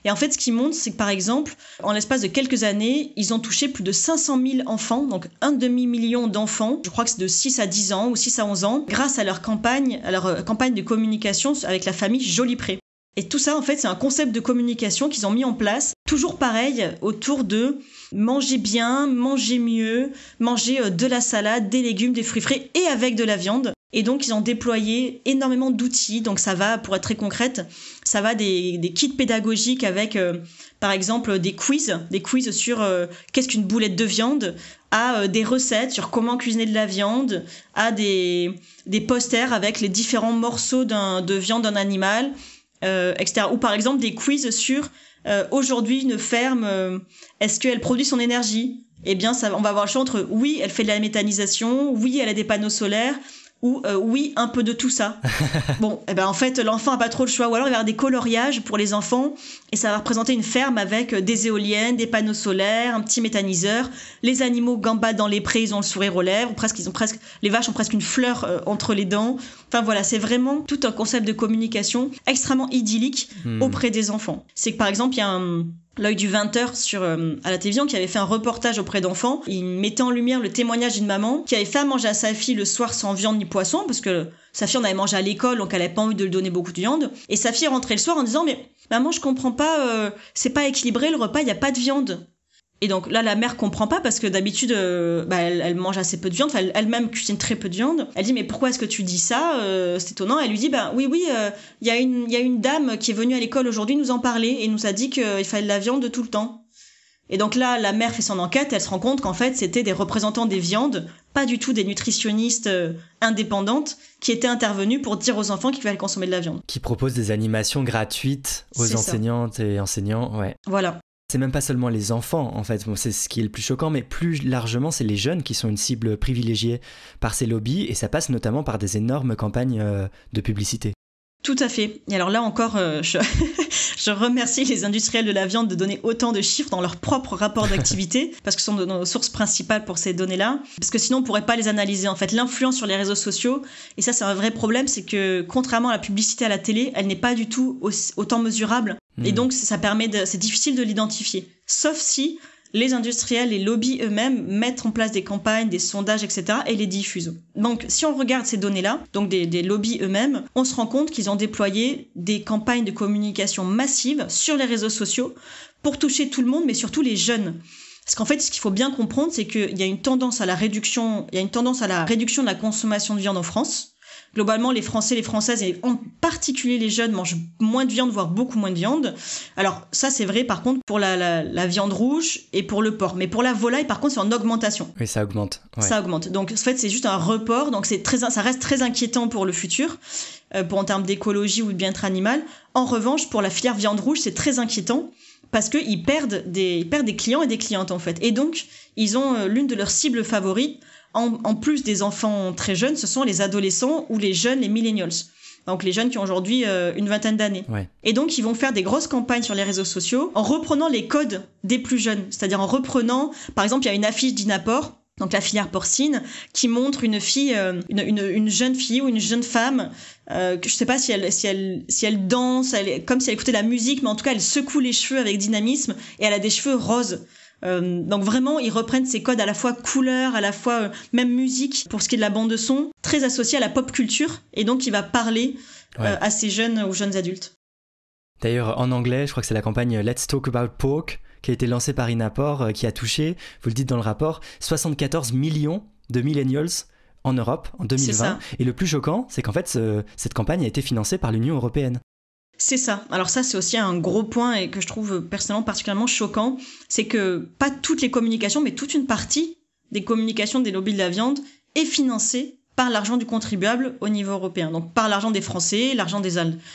Et en fait, ce qui montre, c'est que par exemple, en l'espace de quelques années, ils ont touché plus de 500 000 enfants, donc 1,5 million d'enfants, je crois que c'est de 6 à 10 ans ou 6 à 11 ans, grâce à leur campagne de communication avec la famille Jolipré. Et tout ça, en fait, c'est un concept de communication qu'ils ont mis en place, toujours pareil, autour de manger bien, manger mieux, manger de la salade, des légumes, des fruits frais et avec de la viande. Et donc, ils ont déployé énormément d'outils. Donc, ça va, pour être très concrète, ça va des kits pédagogiques avec, par exemple, des quiz sur qu'est-ce qu'une boulette de viande, à des recettes sur comment cuisiner de la viande, à des posters avec les différents morceaux de viande d'un animal, etc. Ou par exemple des quiz sur aujourd'hui une ferme, est-ce qu'elle produit son énergie ? Eh bien, on va avoir le choix entre oui, elle fait de la méthanisation, oui, elle a des panneaux solaires, ou oui, un peu de tout ça. Bon, eh ben en fait, l'enfant a pas trop le choix. Ou alors il va y avoir des coloriages pour les enfants et ça va représenter une ferme avec des éoliennes, des panneaux solaires, un petit méthaniseur. Les animaux gambadent dans les prés, ils ont le sourire aux lèvres, les vaches ont presque une fleur entre les dents. Enfin voilà, c'est vraiment tout un concept de communication extrêmement idyllique auprès des enfants. C'est que par exemple, il y a l'œil du 20h à la télévision qui avait fait un reportage auprès d'enfants. Il mettait en lumière le témoignage d'une maman qui avait fait à manger à sa fille le soir sans viande ni poisson parce que sa fille en avait mangé à l'école donc elle avait pas envie de lui donner beaucoup de viande. Et sa fille est rentrée le soir en disant « Mais maman, je comprends pas, c'est pas équilibré le repas, il y a pas de viande ». Et donc là, la mère comprend pas parce que d'habitude, elle mange assez peu de viande. Enfin, elle-même cuisine très peu de viande. Elle dit mais pourquoi est-ce que tu dis ça ? C'est étonnant. Elle lui dit oui, il y a une dame qui est venue à l'école aujourd'hui nous en parler et nous a dit qu'il fallait de la viande tout le temps. Et donc là, la mère fait son enquête. Elle se rend compte qu'en fait, c'était des représentants des viandes, pas du tout des nutritionnistes indépendantes qui étaient intervenus pour dire aux enfants qu'il fallait consommer de la viande. Qui proposent des animations gratuites aux enseignantes et enseignants, ouais. Voilà. C'est même pas seulement les enfants, en fait, bon, c'est ce qui est le plus choquant, mais plus largement, c'est les jeunes qui sont une cible privilégiée par ces lobbies, et ça passe notamment par des énormes campagnes de publicité. Tout à fait. Et alors là encore, je remercie les industriels de la viande de donner autant de chiffres dans leur propre rapport d'activité, parce que ce sont nos sources principales pour ces données-là, parce que sinon on ne pourrait pas les analyser. En fait, l'influence sur les réseaux sociaux, et ça c'est un vrai problème, c'est que contrairement à la publicité à la télé, elle n'est pas du tout autant mesurable, et donc c'est difficile de l'identifier. Sauf si les industriels, les lobbies eux-mêmes mettent en place des campagnes, des sondages, etc. et les diffusent. Donc, si on regarde ces données-là, donc des lobbies eux-mêmes, on se rend compte qu'ils ont déployé des campagnes de communication massives sur les réseaux sociaux pour toucher tout le monde, mais surtout les jeunes. Parce qu'en fait, ce qu'il faut bien comprendre, c'est qu'il y a une tendance à la réduction de la consommation de viande en France. Globalement, les Français, les Françaises, et en particulier les jeunes, mangent moins de viande, voire beaucoup moins de viande. Alors ça, c'est vrai, par contre, pour la viande rouge et pour le porc. Mais pour la volaille, par contre, c'est en augmentation. Oui, ça augmente. Ouais. Ça augmente. Donc, en fait, c'est juste un report. Donc, ça reste très inquiétant pour le futur, en termes d'écologie ou de bien-être animal. En revanche, pour la filière viande rouge, c'est très inquiétant parce qu'ils perdent des clients et des clientes, en fait. Et donc, ils ont l'une de leurs cibles favorites. En plus des enfants très jeunes, ce sont les adolescents ou les jeunes, les millennials. Donc les jeunes qui ont aujourd'hui une vingtaine d'années. Ouais. Et donc ils vont faire des grosses campagnes sur les réseaux sociaux en reprenant les codes des plus jeunes. C'est-à-dire en reprenant, par exemple, il y a une affiche d'Inapor, donc la filière porcine, qui montre une fille, une jeune fille ou une jeune femme, je sais pas si elle danse, comme si elle écoutait de la musique, mais en tout cas elle secoue les cheveux avec dynamisme et elle a des cheveux roses. Donc vraiment, ils reprennent ces codes à la fois couleurs, à la fois même musique, pour ce qui est de la bande de son, très associé à la pop culture, et donc il va parler à ces jeunes, aux jeunes adultes. D'ailleurs, en anglais, je crois que c'est la campagne Let's Talk About Pork qui a été lancée par Inapor, qui a touché, vous le dites dans le rapport, 74 millions de millennials en Europe en 2020. Et le plus choquant, c'est qu'en fait, cette campagne a été financée par l'Union européenne. C'est ça. Alors ça, c'est aussi un gros point et que je trouve personnellement particulièrement choquant. C'est que pas toutes les communications, mais toute une partie des communications des lobbies de la viande est financée par l'argent du contribuable au niveau européen. Donc par l'argent des Français, l'argent des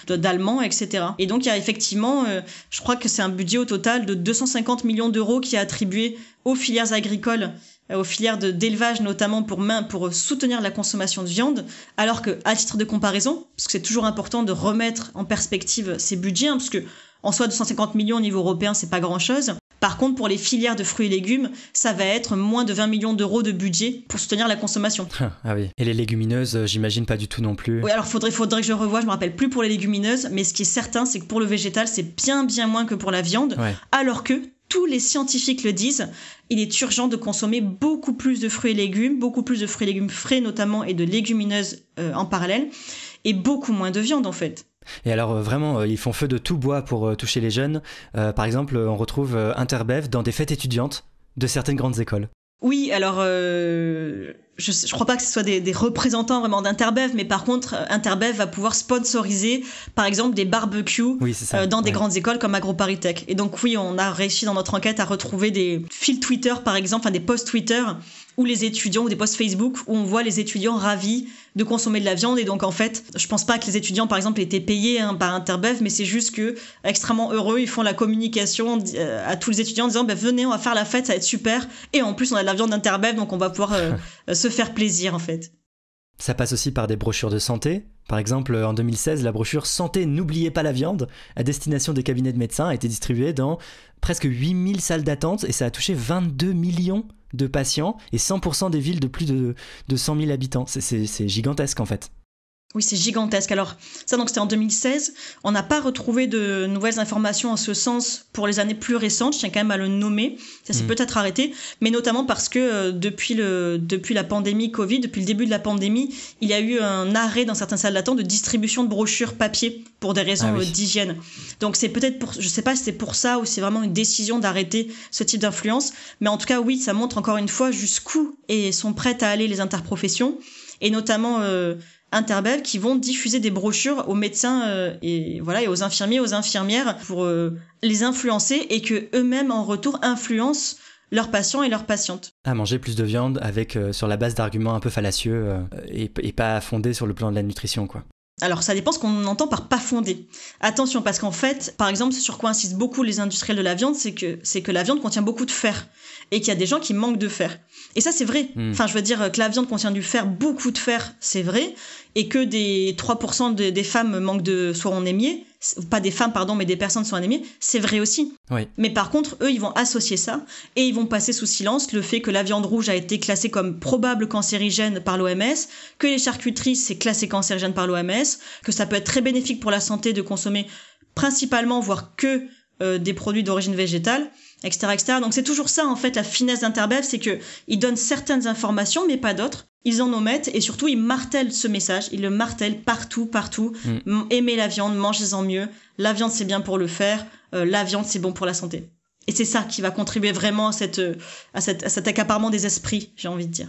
d'Allemands, etc. Et donc il y a effectivement, je crois que c'est un budget au total de 250 millions d'euros qui est attribué aux filières agricoles, aux filières d'élevage notamment pour soutenir la consommation de viande, alors que, à titre de comparaison, parce que c'est toujours important de remettre en perspective ces budgets, parce que en soi 250 millions au niveau européen, c'est pas grand-chose. Par contre, pour les filières de fruits et légumes, ça va être moins de 20 millions d'euros de budget pour soutenir la consommation. Ah oui. Et les légumineuses, j'imagine pas du tout non plus. Oui, alors faudrait que je revoie, je me rappelle plus pour les légumineuses, mais ce qui est certain, c'est que pour le végétal, c'est bien moins que pour la viande, alors que tous les scientifiques le disent, il est urgent de consommer beaucoup plus de fruits et légumes frais notamment, et de légumineuses en parallèle, et beaucoup moins de viande en fait. Et alors vraiment, ils font feu de tout bois pour toucher les jeunes. Par exemple, on retrouve Interbev dans des fêtes étudiantes de certaines grandes écoles. Oui, alors je crois pas que ce soit des représentants vraiment d'Interbev, mais par contre, Interbev va pouvoir sponsoriser, par exemple, des barbecues dans des grandes écoles comme AgroParisTech. Et donc oui, on a réussi dans notre enquête à retrouver des fils Twitter, par exemple, enfin des posts Twitter, ou les étudiants, ou des posts Facebook, où on voit les étudiants ravis de consommer de la viande. Et donc en fait, je pense pas que les étudiants, par exemple, aient été payés par Interbev, mais c'est juste que, extrêmement heureux, ils font la communication à tous les étudiants en disant venez, on va faire la fête, ça va être super. Et en plus, on a de la viande d'Interbev, donc on va pouvoir se faire plaisir en fait. Ça passe aussi par des brochures de santé. Par exemple, en 2016, la brochure « Santé, n'oubliez pas la viande » à destination des cabinets de médecins a été distribuée dans presque 8000 salles d'attente et ça a touché 22 millions de patients et 100% des villes de plus de 100 000 habitants. C'est gigantesque en fait. Oui, c'est gigantesque. Alors, ça, donc, c'était en 2016. On n'a pas retrouvé de nouvelles informations en ce sens pour les années plus récentes. Je tiens quand même à le nommer. Ça s'est peut-être arrêté, mais notamment parce que depuis la pandémie Covid, depuis le début de la pandémie, il y a eu un arrêt dans certaines salles d'attente de distribution de brochures papier pour des raisons d'hygiène. Donc, c'est peut-être je sais pas si c'est pour ça ou c'est vraiment une décision d'arrêter ce type d'influence. Mais en tout cas, oui, ça montre encore une fois jusqu'où sont prêtes à aller les interprofessions et notamment, Interbev qui vont diffuser des brochures aux médecins et aux infirmiers, aux infirmières pour les influencer et que eux-mêmes en retour influencent leurs patients et leurs patientes. À manger plus de viande avec sur la base d'arguments un peu fallacieux et pas fondés sur le plan de la nutrition quoi. Alors, ça dépend ce qu'on entend par pas fondé. Attention, parce qu'en fait, par exemple, ce sur quoi insistent beaucoup les industriels de la viande, c'est que la viande contient beaucoup de fer et qu'il y a des gens qui manquent de fer. Et ça, c'est vrai. Enfin, je veux dire que la viande contient du fer, beaucoup de fer, c'est vrai, et que des 3% des femmes manquent soit anémiées, pas des femmes, pardon, mais des personnes sont anémiées, c'est vrai aussi. Oui. Mais par contre, eux, ils vont associer ça et ils vont passer sous silence le fait que la viande rouge a été classée comme probable cancérigène par l'OMS, que les charcuteries, c'est classé cancérigène par l'OMS, que ça peut être très bénéfique pour la santé de consommer principalement, voire que des produits d'origine végétale, etc., etc. Donc c'est toujours ça, en fait, la finesse d'Interbev, c'est que ils donnent certaines informations, mais pas d'autres. Ils en omettent et surtout, ils martèlent ce message. Ils le martèlent partout. Aimez la viande, mangez-en mieux. La viande, c'est bien pour le fer. La viande, c'est bon pour la santé. Et c'est ça qui va contribuer vraiment à cet accaparement des esprits, j'ai envie de dire.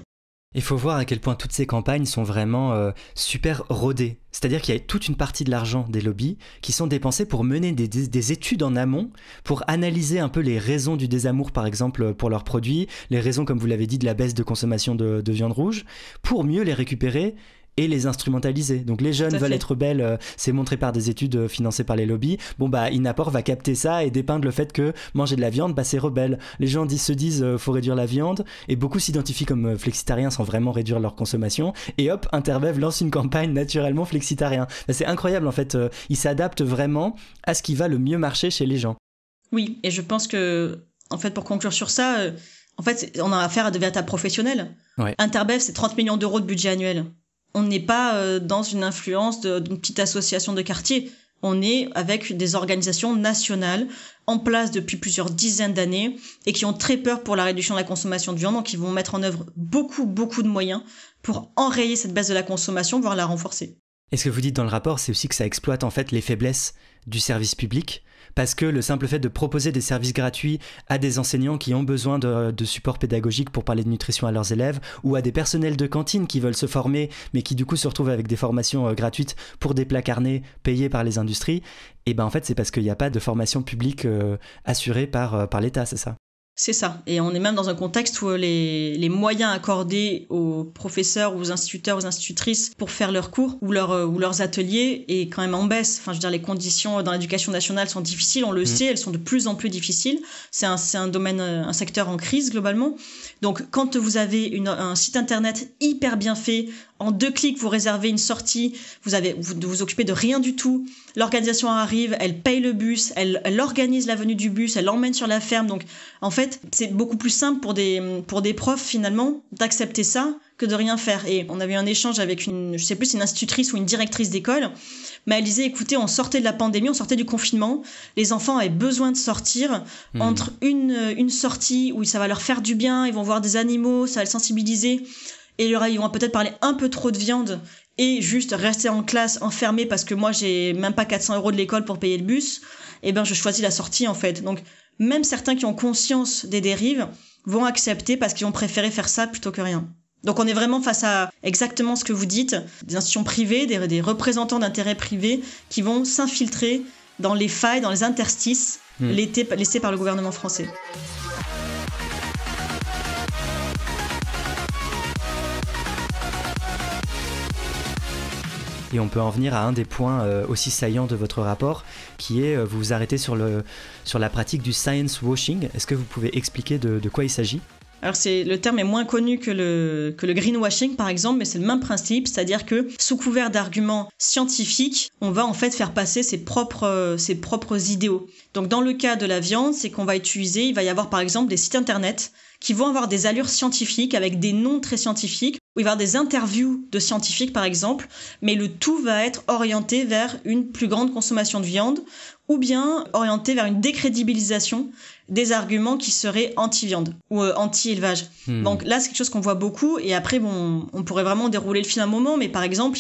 Il faut voir à quel point toutes ces campagnes sont vraiment super rodées. C'est-à-dire qu'il y a toute une partie de l'argent des lobbies qui sont dépensés pour mener des études en amont, pour analyser un peu les raisons du désamour, par exemple, pour leurs produits, les raisons, comme vous l'avez dit, de la baisse de consommation de viande rouge, pour mieux les récupérer et les instrumentaliser. Donc les jeunes veulent être belles, c'est montré par des études financées par les lobbies. Bon bah Inapor va capter ça et dépeindre le fait que manger de la viande, bah c'est rebelle. Les gens se disent faut réduire la viande et beaucoup s'identifient comme flexitariens sans vraiment réduire leur consommation et hop, Interbev lance une campagne naturellement flexitarien. Bah, c'est incroyable en fait, ils s'adaptent vraiment à ce qui va le mieux marcher chez les gens. Oui, et je pense que en fait pour conclure sur ça, en fait on a affaire à de véritables professionnels. Ouais. Interbev c'est 30 millions d'euros de budget annuel. On n'est pas dans une influence d'une petite association de quartier. On est avec des organisations nationales en place depuis plusieurs dizaines d'années et qui ont très peur pour la réduction de la consommation de viande. Donc, ils vont mettre en œuvre beaucoup de moyens pour enrayer cette baisse de la consommation, voire la renforcer. Et ce que vous dites dans le rapport, c'est aussi que ça exploite en fait les faiblesses du service public, parce que le simple fait de proposer des services gratuits à des enseignants qui ont besoin de support pédagogique pour parler de nutrition à leurs élèves, ou à des personnels de cantine qui veulent se former, mais qui du coup se retrouvent avec des formations gratuites pour des plats carnés payés par les industries, et ben en fait c'est parce qu'il n'y a pas de formation publique assurée par l'État, c'est ça ? C'est ça. Et on est même dans un contexte où les moyens accordés aux professeurs, aux instituteurs, aux institutrices pour faire leurs cours ou leurs ateliers est quand même en baisse. Enfin, je veux dire, les conditions dans l'éducation nationale sont difficiles, on le sait, elles sont de plus en plus difficiles. C'est un domaine, un secteur en crise globalement. Donc, quand vous avez un site internet hyper bien fait, en 2 clics, vous réservez une sortie, vous vous occupez de rien du tout. L'organisation arrive, elle paye le bus, elle organise la venue du bus, elle l'emmène sur la ferme. Donc, en fait, c'est beaucoup plus simple pour des profs, finalement, d'accepter ça que de rien faire. Et on avait eu un échange avec je sais plus, une institutrice ou une directrice d'école, mais elle disait, écoutez, on sortait de la pandémie, on sortait du confinement, les enfants avaient besoin de sortir, entre une sortie où ça va leur faire du bien, ils vont voir des animaux, ça va les sensibiliser, et ils vont peut-être parler un peu trop de viande et juste rester en classe enfermé parce que moi j'ai même pas 400 € de l'école pour payer le bus, et ben je choisis la sortie en fait. Donc même certains qui ont conscience des dérives vont accepter parce qu'ils vont préférer faire ça plutôt que rien. Donc on est vraiment face à exactement ce que vous dites, des institutions privées, des représentants d'intérêts privés qui vont s'infiltrer dans les failles, dans les interstices laissés par le gouvernement français. Et on peut en venir à un des points aussi saillants de votre rapport, qui est, vous vous arrêtez sur la pratique du science washing. Est-ce que vous pouvez expliquer de quoi il s'agit ? Alors le terme est moins connu que le greenwashing par exemple, mais c'est le même principe, c'est-à-dire que sous couvert d'arguments scientifiques, on va en fait faire passer ses propres idéaux. Donc dans le cas de la viande, c'est qu'on va il va y avoir par exemple des sites internet qui vont avoir des allures scientifiques avec des noms très scientifiques, où il va y avoir des interviews de scientifiques par exemple, mais le tout va être orienté vers une plus grande consommation de viande, ou bien orienté vers une décrédibilisation des arguments qui seraient anti-viande ou anti-élevage. Donc là, c'est quelque chose qu'on voit beaucoup, et après, on pourrait vraiment dérouler le fil un moment, mais par exemple,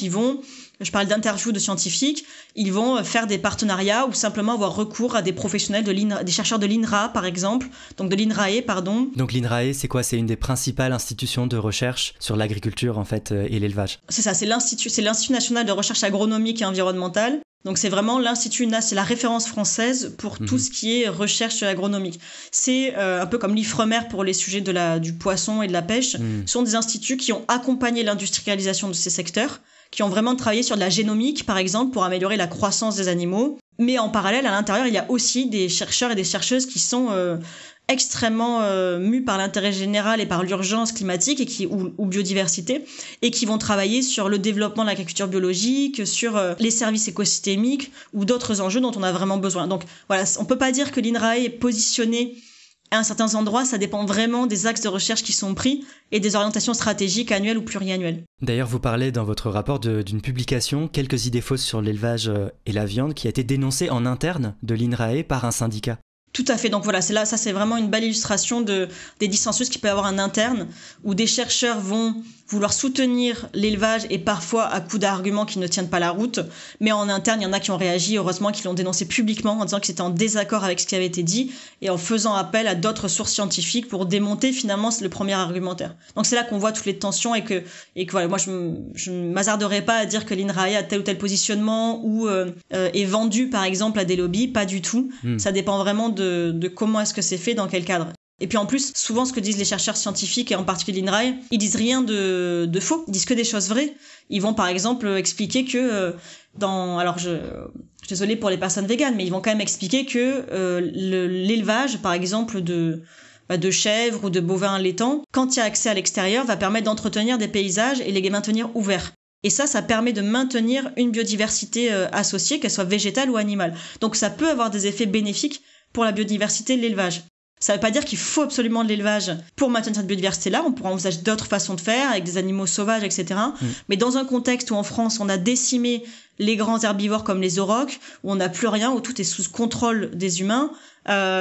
je parle d'interviews de scientifiques, ils vont faire des partenariats ou simplement avoir recours à des professionnels des chercheurs de l'INRA, par exemple, donc de l'INRAE, pardon. Donc l'INRAE, c'est quoi ? C'est une des principales institutions de recherche sur l'agriculture, en fait, et l'élevage. C'est ça, c'est l'Institut national de recherche agronomique et environnementale. Donc c'est vraiment c'est la référence française pour tout ce qui est recherche agronomique. C'est un peu comme l'Ifremer pour les sujets du poisson et de la pêche. Ce sont des instituts qui ont accompagné l'industrialisation de ces secteurs, qui ont vraiment travaillé sur de la génomique, par exemple, pour améliorer la croissance des animaux. Mais en parallèle, à l'intérieur, il y a aussi des chercheurs et des chercheuses qui sont extrêmement mus par l'intérêt général et par l'urgence climatique ou biodiversité, et qui vont travailler sur le développement de l'agriculture biologique, sur les services écosystémiques ou d'autres enjeux dont on a vraiment besoin. Donc voilà, on peut pas dire que l'INRAE est positionné à un certain endroit, ça dépend vraiment des axes de recherche qui sont pris et des orientations stratégiques annuelles ou pluriannuelles. D'ailleurs, vous parlez dans votre rapport d'une publication, quelques idées fausses sur l'élevage et la viande, qui a été dénoncée en interne de l'INRAE par un syndicat. Tout à fait. Donc voilà, ça c'est vraiment une belle illustration des dissensus qu'il peut y avoir en interne, où des chercheurs vont vouloir soutenir l'élevage et parfois à coups d'arguments qui ne tiennent pas la route. Mais en interne, il y en a qui ont réagi, heureusement, qui l'ont dénoncé publiquement en disant que c'était en désaccord avec ce qui avait été dit et en faisant appel à d'autres sources scientifiques pour démonter finalement le premier argumentaire. Donc c'est là qu'on voit toutes les tensions et que voilà, moi je ne m'hasarderais pas à dire que l'INRAE a tel ou tel positionnement ou est vendu par exemple à des lobbies, pas du tout. Ça dépend vraiment de comment est-ce que c'est fait, dans quel cadre. Et puis en plus, souvent ce que disent les chercheurs scientifiques, et en particulier l'INRAE, ils disent rien de faux, ils disent que des choses vraies. Ils vont par exemple expliquer que alors je suis désolée pour les personnes véganes, mais ils vont quand même expliquer que l'élevage, par exemple, de chèvres ou de bovins laitants, quand il y a accès à l'extérieur, va permettre d'entretenir des paysages et les maintenir ouverts. Et ça permet de maintenir une biodiversité associée, qu'elle soit végétale ou animale. Donc ça peut avoir des effets bénéfiques pour la biodiversité de l'élevage. Ça ne veut pas dire qu'il faut absolument de l'élevage pour maintenir cette biodiversité-là. On pourra envisager d'autres façons de faire, avec des animaux sauvages, etc. Mais dans un contexte où en France, on a décimé les grands herbivores comme les aurochs, où on n'a plus rien, où tout est sous contrôle des humains,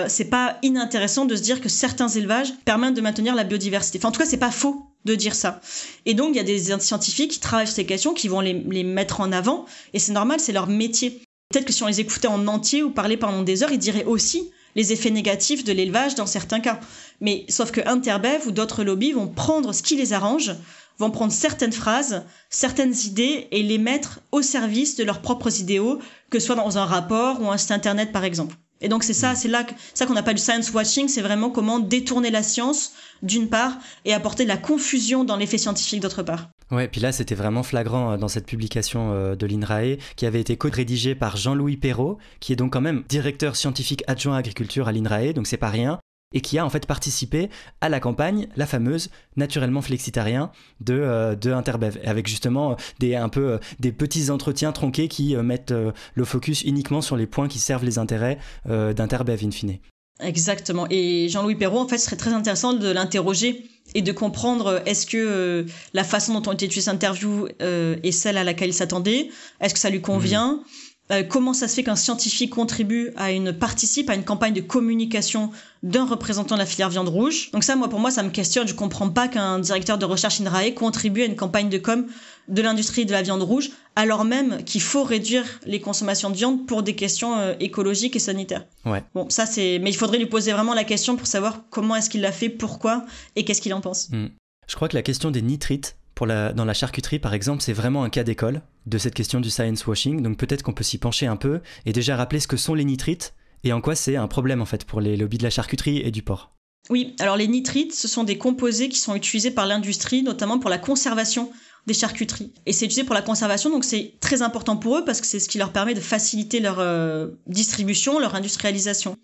c'est pas inintéressant de se dire que certains élevages permettent de maintenir la biodiversité. Enfin, en tout cas, c'est pas faux de dire ça. Et donc, il y a des scientifiques qui travaillent sur ces questions, qui vont les mettre en avant, et c'est normal, c'est leur métier. Peut-être que si on les écoutait en entier ou parlait pendant des heures, ils diraient aussi les effets négatifs de l'élevage dans certains cas. Mais sauf que Interbev ou d'autres lobbies vont prendre ce qui les arrange, vont prendre certaines phrases, certaines idées et les mettre au service de leurs propres idéaux, que ce soit dans un rapport ou un site internet par exemple. Et donc c'est ça qu'on appelle du science washing, c'est vraiment comment détourner la science d'une part et apporter de la confusion dans l'effet scientifique d'autre part. Ouais, puis là c'était vraiment flagrant dans cette publication de l'INRAE qui avait été co-rédigée par Jean-Louis Perrault, qui est donc quand même directeur scientifique adjoint agriculture à l'INRAE, donc c'est pas rien, et qui a en fait participé à la campagne, la fameuse Naturellement Flexitarien de Interbev, avec justement des petits entretiens tronqués qui mettent le focus uniquement sur les points qui servent les intérêts d'Interbev in fine. Exactement. Et Jean-Louis Perrault, en fait, ce serait très intéressant de l'interroger et de comprendre est-ce que la façon dont ont été tuées ces interviews est celle à laquelle il s'attendait, est-ce que ça lui convient, comment ça se fait qu'un scientifique participe à une campagne de communication d'un représentant de la filière viande rouge. Donc ça, pour moi, ça me questionne. Je comprends pas qu'un directeur de recherche INRAE contribue à une campagne de com de l'industrie de la viande rouge, alors même qu'il faut réduire les consommations de viande pour des questions écologiques et sanitaires. Ouais. Bon, mais il faudrait lui poser vraiment la question pour savoir comment est-ce qu'il l'a fait, pourquoi et qu'est-ce qu'il en pense. Je crois que la question des nitrites dans la charcuterie, par exemple, c'est vraiment un cas d'école de cette question du science washing, donc peut-être qu'on peut s'y pencher un peu et déjà rappeler ce que sont les nitrites et en quoi c'est un problème en fait pour les lobbies de la charcuterie et du porc. Oui, alors les nitrites, ce sont des composés qui sont utilisés par l'industrie, notamment pour la conservation des charcuteries. Et c'est utilisé pour la conservation, donc c'est très important pour eux parce que c'est ce qui leur permet de faciliter leur distribution, leur industrialisation.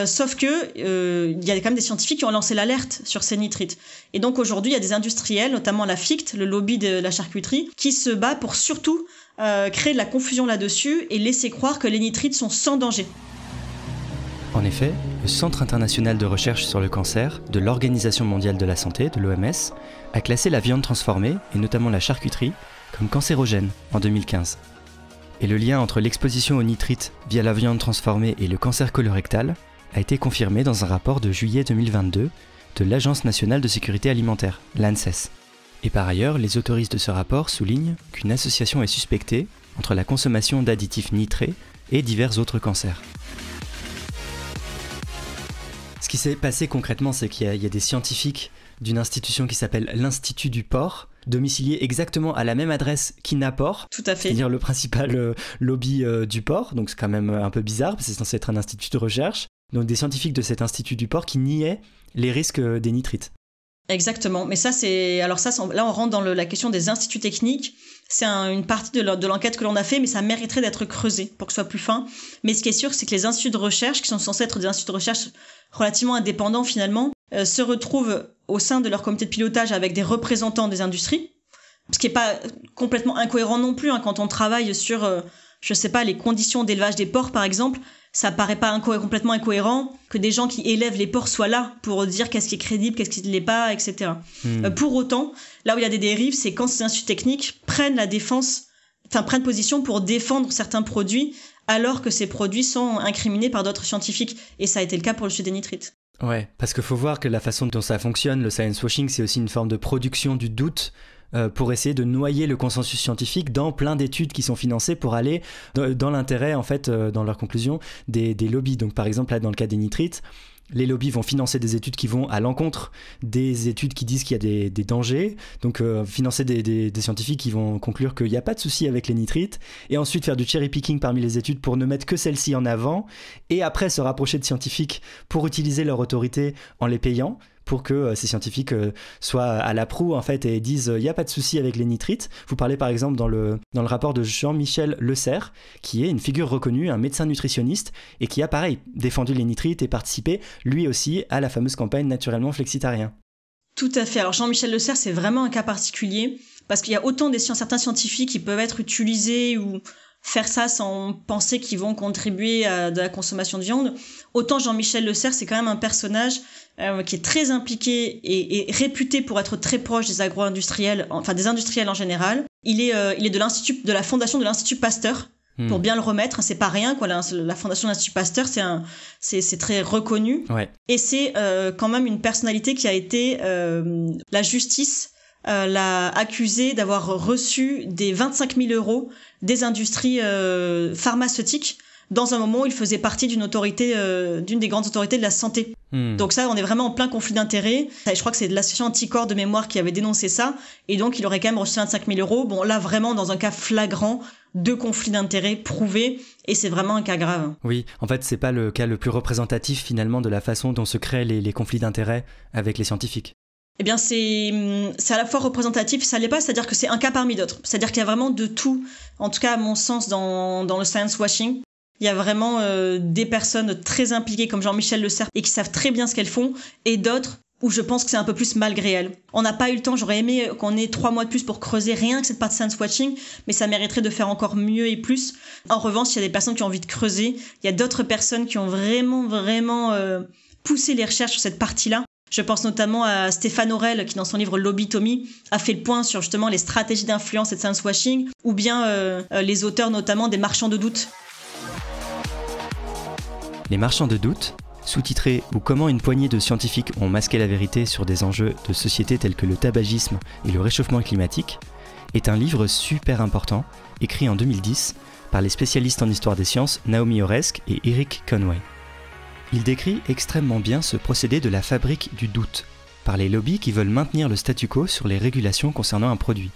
Sauf que il y a quand même des scientifiques qui ont lancé l'alerte sur ces nitrites. Et donc aujourd'hui, il y a des industriels, notamment la FICT, le lobby de la charcuterie, qui se bat pour surtout créer de la confusion là-dessus et laisser croire que les nitrites sont sans danger. En effet, le Centre international de recherche sur le cancer de l'Organisation mondiale de la santé, de l'OMS, a classé la viande transformée, et notamment la charcuterie, comme cancérogène en 2015. Et le lien entre l'exposition aux nitrites via la viande transformée et le cancer colorectal a été confirmé dans un rapport de juillet 2022 de l'Agence nationale de sécurité alimentaire, l'ANSES. Et par ailleurs, les autoristes de ce rapport soulignent qu'une association est suspectée entre la consommation d'additifs nitrés et divers autres cancers. Ce qui s'est passé concrètement, c'est qu'il y a des scientifiques d'une institution qui s'appelle l'Institut du porc, domicilié exactement à la même adresse qu'INAPOR. Tout à fait. C'est-à-dire le principal lobby du porc, donc c'est quand même un peu bizarre, parce que c'est censé être un institut de recherche. Donc des scientifiques de cet institut du porc qui niaient les risques des nitrites. Exactement, mais là on rentre dans la question des instituts techniques. C'est une partie de l'enquête que l'on a fait, mais ça mériterait d'être creusé pour que ce soit plus fin. Mais ce qui est sûr, c'est que les instituts de recherche, qui sont censés être des instituts de recherche relativement indépendants finalement, se retrouvent au sein de leur comité de pilotage avec des représentants des industries, ce qui n'est pas complètement incohérent non plus, quand on travaille sur, les conditions d'élevage des porcs par exemple. Ça paraît pas complètement incohérent que des gens qui élèvent les porcs soient là pour dire qu'est-ce qui est crédible, qu'est-ce qui ne l'est pas, etc. Pour autant, là où il y a des dérives, c'est quand ces instituts techniques prennent position pour défendre certains produits alors que ces produits sont incriminés par d'autres scientifiques. Et ça a été le cas pour le sujet des nitrites. Ouais, parce qu'il faut voir que la façon dont ça fonctionne, le science washing, c'est aussi une forme de production du doute pour essayer de noyer le consensus scientifique dans plein d'études qui sont financées pour aller dans l'intérêt, en fait, dans leurs conclusions, des lobbies. Donc par exemple, là, dans le cas des nitrites, les lobbies vont financer des études qui vont à l'encontre des études qui disent qu'il y a des dangers, donc financer des scientifiques qui vont conclure qu'il n'y a pas de souci avec les nitrites, et ensuite faire du cherry picking parmi les études pour ne mettre que celles-ci en avant, et après se rapprocher de scientifiques pour utiliser leur autorité en les payant, pour que ces scientifiques soient à la proue en fait et disent il n'y a pas de souci avec les nitrites. Vous parlez par exemple dans le rapport de Jean-Michel Le Serre, qui est une figure reconnue, un médecin nutritionniste, et qui a pareil défendu les nitrites et participé lui aussi à la fameuse campagne Naturellement Flexitarien. Tout à fait. Alors Jean-Michel Le Serre, c'est vraiment un cas particulier parce qu'il y a autant certains scientifiques qui peuvent être utilisés ou faire ça sans penser qu'ils vont contribuer à de la consommation de viande. Autant Jean-Michel Le Serre, c'est quand même un personnage qui est très impliqué et réputé pour être très proche des agro-industriels, enfin des industriels en général. Il est de la fondation de l'Institut Pasteur. Pour bien le remettre, c'est pas rien, quoi. La fondation de l'Institut Pasteur, c'est très reconnu. Ouais. Et c'est quand même une personnalité qui a été la justice l'a accusé d'avoir reçu des 25 000 € des industries pharmaceutiques dans un moment où il faisait partie d'une des grandes autorités de la santé. Donc ça, on est vraiment en plein conflit d'intérêts. Je crois que c'est l'association Anticorps de mémoire qui avait dénoncé ça. Et donc, il aurait quand même reçu 25 000 €. Bon, là, vraiment, dans un cas flagrant de conflit d'intérêts prouvé. Et c'est vraiment un cas grave. Oui, en fait, c'est pas le cas le plus représentatif, finalement, de la façon dont se créent les conflits d'intérêts avec les scientifiques. Eh bien, c'est à la fois représentatif, ça l'est pas, c'est-à-dire que c'est un cas parmi d'autres. C'est-à-dire qu'il y a vraiment de tout, en tout cas, à mon sens, dans le science washing. Il y a vraiment des personnes très impliquées comme Jean-Michel Le Serre et qui savent très bien ce qu'elles font, et d'autres où je pense que c'est un peu plus malgré elles. On n'a pas eu le temps, j'aurais aimé qu'on ait 3 mois de plus pour creuser rien que cette partie science watching, mais ça mériterait de faire encore mieux et plus. En revanche, il y a des personnes qui ont envie de creuser, il y a d'autres personnes qui ont vraiment poussé les recherches sur cette partie-là. Je pense notamment à Stéphane Aurel qui, dans son livre Lobbytomie, a fait le point sur justement les stratégies d'influence et de science washing, ou bien les auteurs notamment des Marchands de doute. Les Marchands de doute, sous-titré « Ou comment une poignée de scientifiques ont masqué la vérité sur des enjeux de société tels que le tabagisme et le réchauffement climatique », est un livre super important, écrit en 2010 par les spécialistes en histoire des sciences Naomi Oreskes et Eric Conway. Il décrit extrêmement bien ce procédé de la fabrique du doute, par les lobbies qui veulent maintenir le statu quo sur les régulations concernant un produit.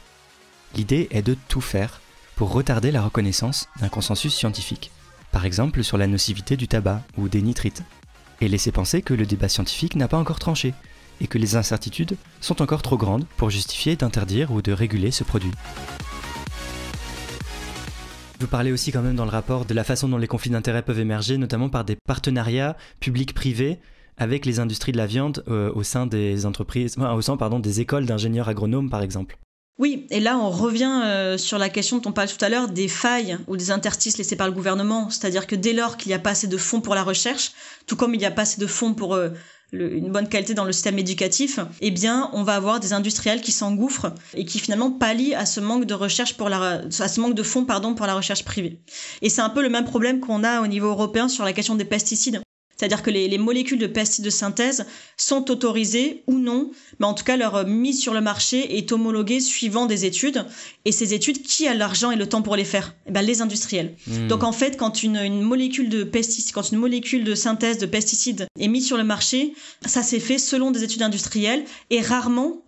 L'idée est de tout faire pour retarder la reconnaissance d'un consensus scientifique, par exemple sur la nocivité du tabac ou des nitrites, et laisser penser que le débat scientifique n'a pas encore tranché, et que les incertitudes sont encore trop grandes pour justifier d'interdire ou de réguler ce produit. Vous parlez aussi quand même dans le rapport de la façon dont les conflits d'intérêts peuvent émerger, notamment par des partenariats publics-privés avec les industries de la viande au sein des entreprises, des écoles d'ingénieurs agronomes par exemple. Oui, et là on revient sur la question dont on parlait tout à l'heure des failles ou des interstices laissés par le gouvernement, c'est-à-dire que dès lors qu'il n'y a pas assez de fonds pour la recherche, tout comme il n'y a pas assez de fonds pour une bonne qualité dans le système éducatif, eh bien on va avoir des industriels qui s'engouffrent et qui finalement pallient à ce manque de recherche à ce manque de fonds pour la recherche privée. Et c'est un peu le même problème qu'on a au niveau européen sur la question des pesticides. C'est-à-dire que les molécules de pesticides de synthèse sont autorisées ou non, mais en tout cas leur mise sur le marché est homologuée suivant des études. Et ces études, qui a l'argent et le temps pour les faire ? Eh ben, les industriels. Donc en fait, quand une molécule de synthèse de pesticides est mise sur le marché, ça s'est fait selon des études industrielles et rarement,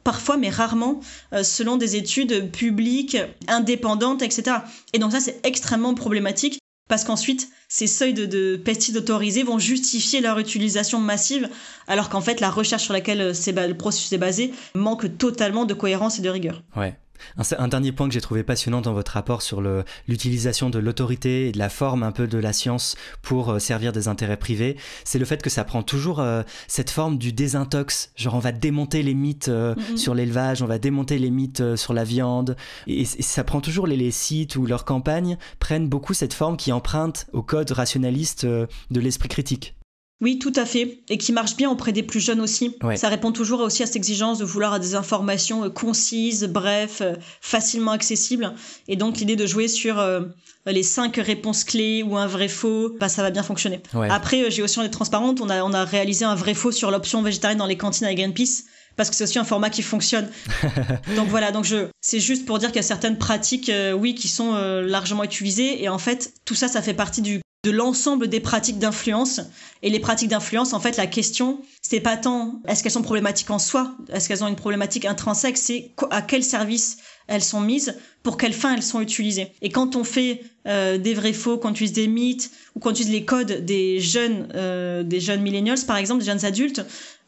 selon des études publiques, indépendantes, etc. Et donc ça, c'est extrêmement problématique. Parce qu'ensuite, ces seuils de pesticides autorisés vont justifier leur utilisation massive, alors qu'en fait, la recherche sur laquelle le processus est basé manque totalement de cohérence et de rigueur. Ouais. Un dernier point que j'ai trouvé passionnant dans votre rapport sur l'utilisation de l'autorité et de la forme un peu de la science pour servir des intérêts privés, c'est le fait que ça prend toujours cette forme du désintox. Genre on va démonter les mythes sur l'élevage, on va démonter les mythes sur la viande. Et ça prend toujours les sites où leurs campagnes prennent beaucoup cette forme qui emprunte au code rationaliste de l'esprit critique. Oui, tout à fait, et qui marche bien auprès des plus jeunes aussi. Ouais. Ça répond toujours aussi à cette exigence de vouloir des informations concises, bref, facilement accessibles. Et donc l'idée de jouer sur les 5 réponses clés ou un vrai faux, ça va bien fonctionner. Ouais. Après, j'ai aussi envie d'être transparente, on a réalisé un vrai faux sur l'option végétarienne dans les cantines avec Greenpeace, parce que c'est aussi un format qui fonctionne. Donc voilà, c'est juste pour dire qu'il y a certaines pratiques, qui sont largement utilisées, et en fait, tout ça fait partie de l'ensemble des pratiques d'influence. Et les pratiques d'influence, en fait, la question, c'est pas tant est-ce qu'elles sont problématiques en soi, est-ce qu'elles ont une problématique intrinsèque, c'est à quel service elles sont mises, pour quelles fins elles sont utilisées. Et quand on fait des vrais faux, quand on utilise des mythes, ou quand on utilise les codes des jeunes millennials, par exemple, des jeunes adultes,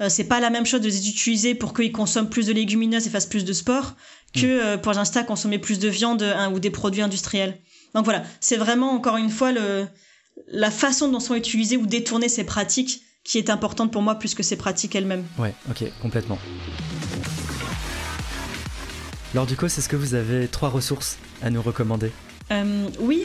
c'est pas la même chose de les utiliser pour qu'ils consomment plus de légumineuses et fassent plus de sport que pour l'instant consommer plus de viande ou des produits industriels. Donc voilà, c'est vraiment, encore une fois, la façon dont sont utilisées ou détournées ces pratiques qui est importante pour moi plus que ces pratiques elles-mêmes. Ouais, ok, complètement. Laure Ducos, est-ce que vous avez 3 ressources à nous recommander ? Oui,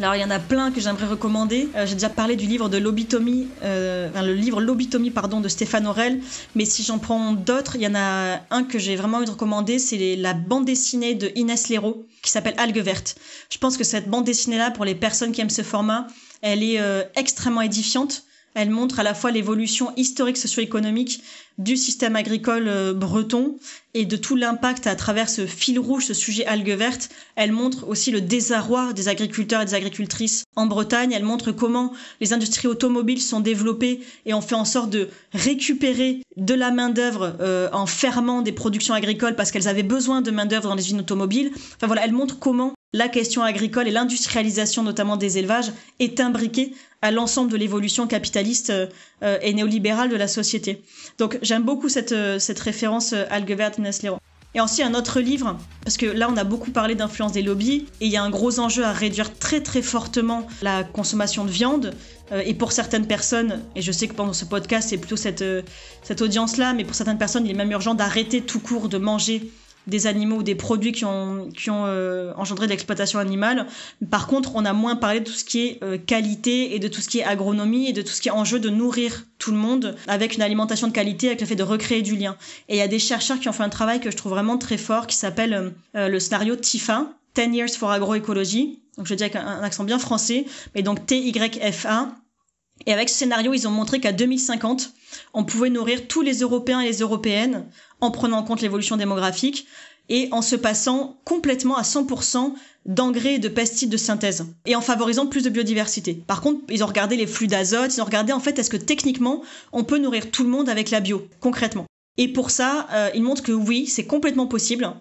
Alors il y en a plein que j'aimerais recommander. J'ai déjà parlé du livre de Lobotomie, le livre Lobotomie de Stéphane Aurel. Mais si j'en prends d'autres, il y en a un que j'ai vraiment envie de recommander, c'est la bande dessinée de Inès Léraud qui s'appelle Algues vertes. Je pense que cette bande dessinée-là, pour les personnes qui aiment ce format, elle est extrêmement édifiante. Elle montre à la fois l'évolution historique socio-économique du système agricole breton et de tout l'impact à travers ce fil rouge, ce sujet algues vertes. Elle montre aussi le désarroi des agriculteurs et des agricultrices en Bretagne. Elle montre comment les industries automobiles sont développées et ont fait en sorte de récupérer de la main-d'œuvre en fermant des productions agricoles parce qu'elles avaient besoin de main-d'œuvre dans les usines automobiles. Enfin voilà, elle montre comment la question agricole et l'industrialisation notamment des élevages est imbriquée à l'ensemble de l'évolution capitaliste et néolibérale de la société. Donc j'aime beaucoup cette référence Algues vertes Inès Léraud. Et ensuite un autre livre, parce que là on a beaucoup parlé d'influence des lobbies et il y a un gros enjeu à réduire très très fortement la consommation de viande. Et pour certaines personnes, et je sais que pendant ce podcast c'est plutôt cette audience-là, mais pour certaines personnes il est même urgent d'arrêter tout court de manger des animaux ou des produits qui ont engendré de l'exploitation animale. Par contre, on a moins parlé de tout ce qui est qualité et de tout ce qui est agronomie et de tout ce qui est enjeu de nourrir tout le monde avec une alimentation de qualité, avec le fait de recréer du lien. Et il y a des chercheurs qui ont fait un travail que je trouve vraiment très fort qui s'appelle le scénario TIFA, 10 Years for Agroecology. Donc je le dis avec un accent bien français, mais donc TYFA. Et avec ce scénario, ils ont montré qu'à 2050, on pouvait nourrir tous les Européens et les Européennes en prenant en compte l'évolution démographique et en se passant complètement à 100% d'engrais et de pesticides de synthèse et en favorisant plus de biodiversité. Par contre, ils ont regardé les flux d'azote, ils ont regardé en fait est-ce que techniquement, on peut nourrir tout le monde avec la bio, concrètement. Et pour ça, ils montrent que oui, c'est complètement possible.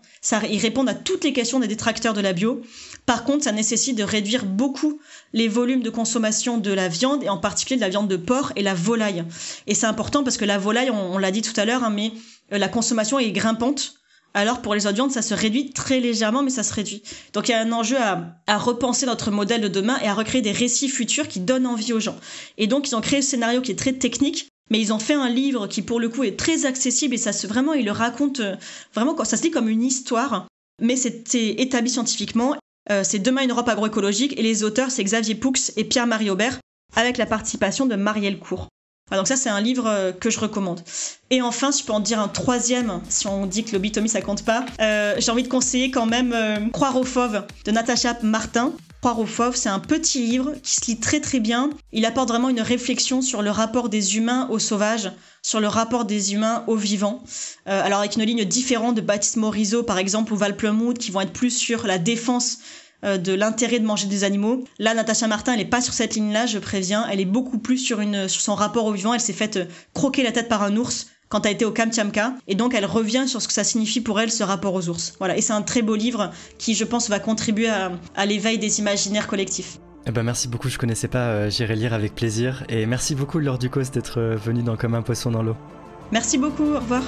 Ils répondent à toutes les questions des détracteurs de la bio. Par contre, ça nécessite de réduire beaucoup les volumes de consommation de la viande, et en particulier de la viande de porc et la volaille. Et c'est important parce que la volaille, on l'a dit tout à l'heure, mais la consommation est grimpante. Alors pour les autres viandes, ça se réduit très légèrement, mais ça se réduit. Donc il y a un enjeu à repenser notre modèle de demain et à recréer des récits futurs qui donnent envie aux gens. Et donc ils ont créé ce scénario qui est très technique, mais ils ont fait un livre qui pour le coup est très accessible et vraiment il le raconte vraiment, ça se lit comme une histoire, mais c'est établi scientifiquement. C'est Demain une Europe agroécologique et les auteurs c'est Xavier Poux et Pierre-Marie Aubert avec la participation de Marielle Cour. Donc ça c'est un livre que je recommande. Et enfin, si je peux en dire un troisième, si on dit que Lobotomie ça compte pas, j'ai envie de conseiller quand même Croire aux fauves de Natacha Martin. Croire aux fauves, c'est un petit livre qui se lit très très bien. Il apporte vraiment une réflexion sur le rapport des humains aux sauvages, sur le rapport des humains aux vivants. Alors avec une ligne différente de Baptiste Morisot par exemple ou Val Plumwood qui vont être plus sur la défense de l'intérêt de manger des animaux. Là, Natacha Martin, elle est pas sur cette ligne-là, je préviens. Elle est beaucoup plus sur son rapport au vivant. Elle s'est faite croquer la tête par un ours quand elle était au Kamtchatka. Et donc, elle revient sur ce que ça signifie pour elle, ce rapport aux ours. Voilà. Et c'est un très beau livre qui, je pense, va contribuer à l'éveil des imaginaires collectifs. Eh ben merci beaucoup, je connaissais pas, j'irai lire avec plaisir. Et merci beaucoup, Laure Ducos, d'être venue dans Comme un poisson dans l'eau. Merci beaucoup, au revoir.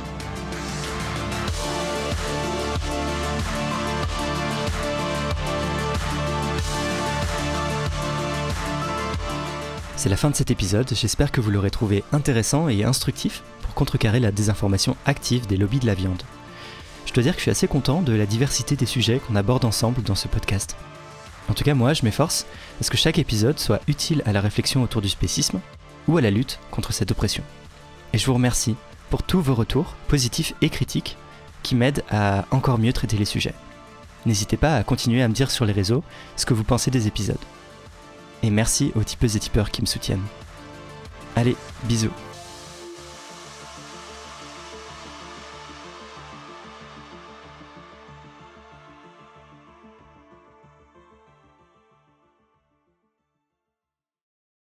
C'est la fin de cet épisode, j'espère que vous l'aurez trouvé intéressant et instructif pour contrecarrer la désinformation active des lobbies de la viande. Je dois dire que je suis assez content de la diversité des sujets qu'on aborde ensemble dans ce podcast. En tout cas moi, je m'efforce à ce que chaque épisode soit utile à la réflexion autour du spécisme ou à la lutte contre cette oppression. Et je vous remercie pour tous vos retours, positifs et critiques, qui m'aident à encore mieux traiter les sujets. N'hésitez pas à continuer à me dire sur les réseaux ce que vous pensez des épisodes. Et merci aux tipeuses et tipeurs qui me soutiennent. Allez, bisous.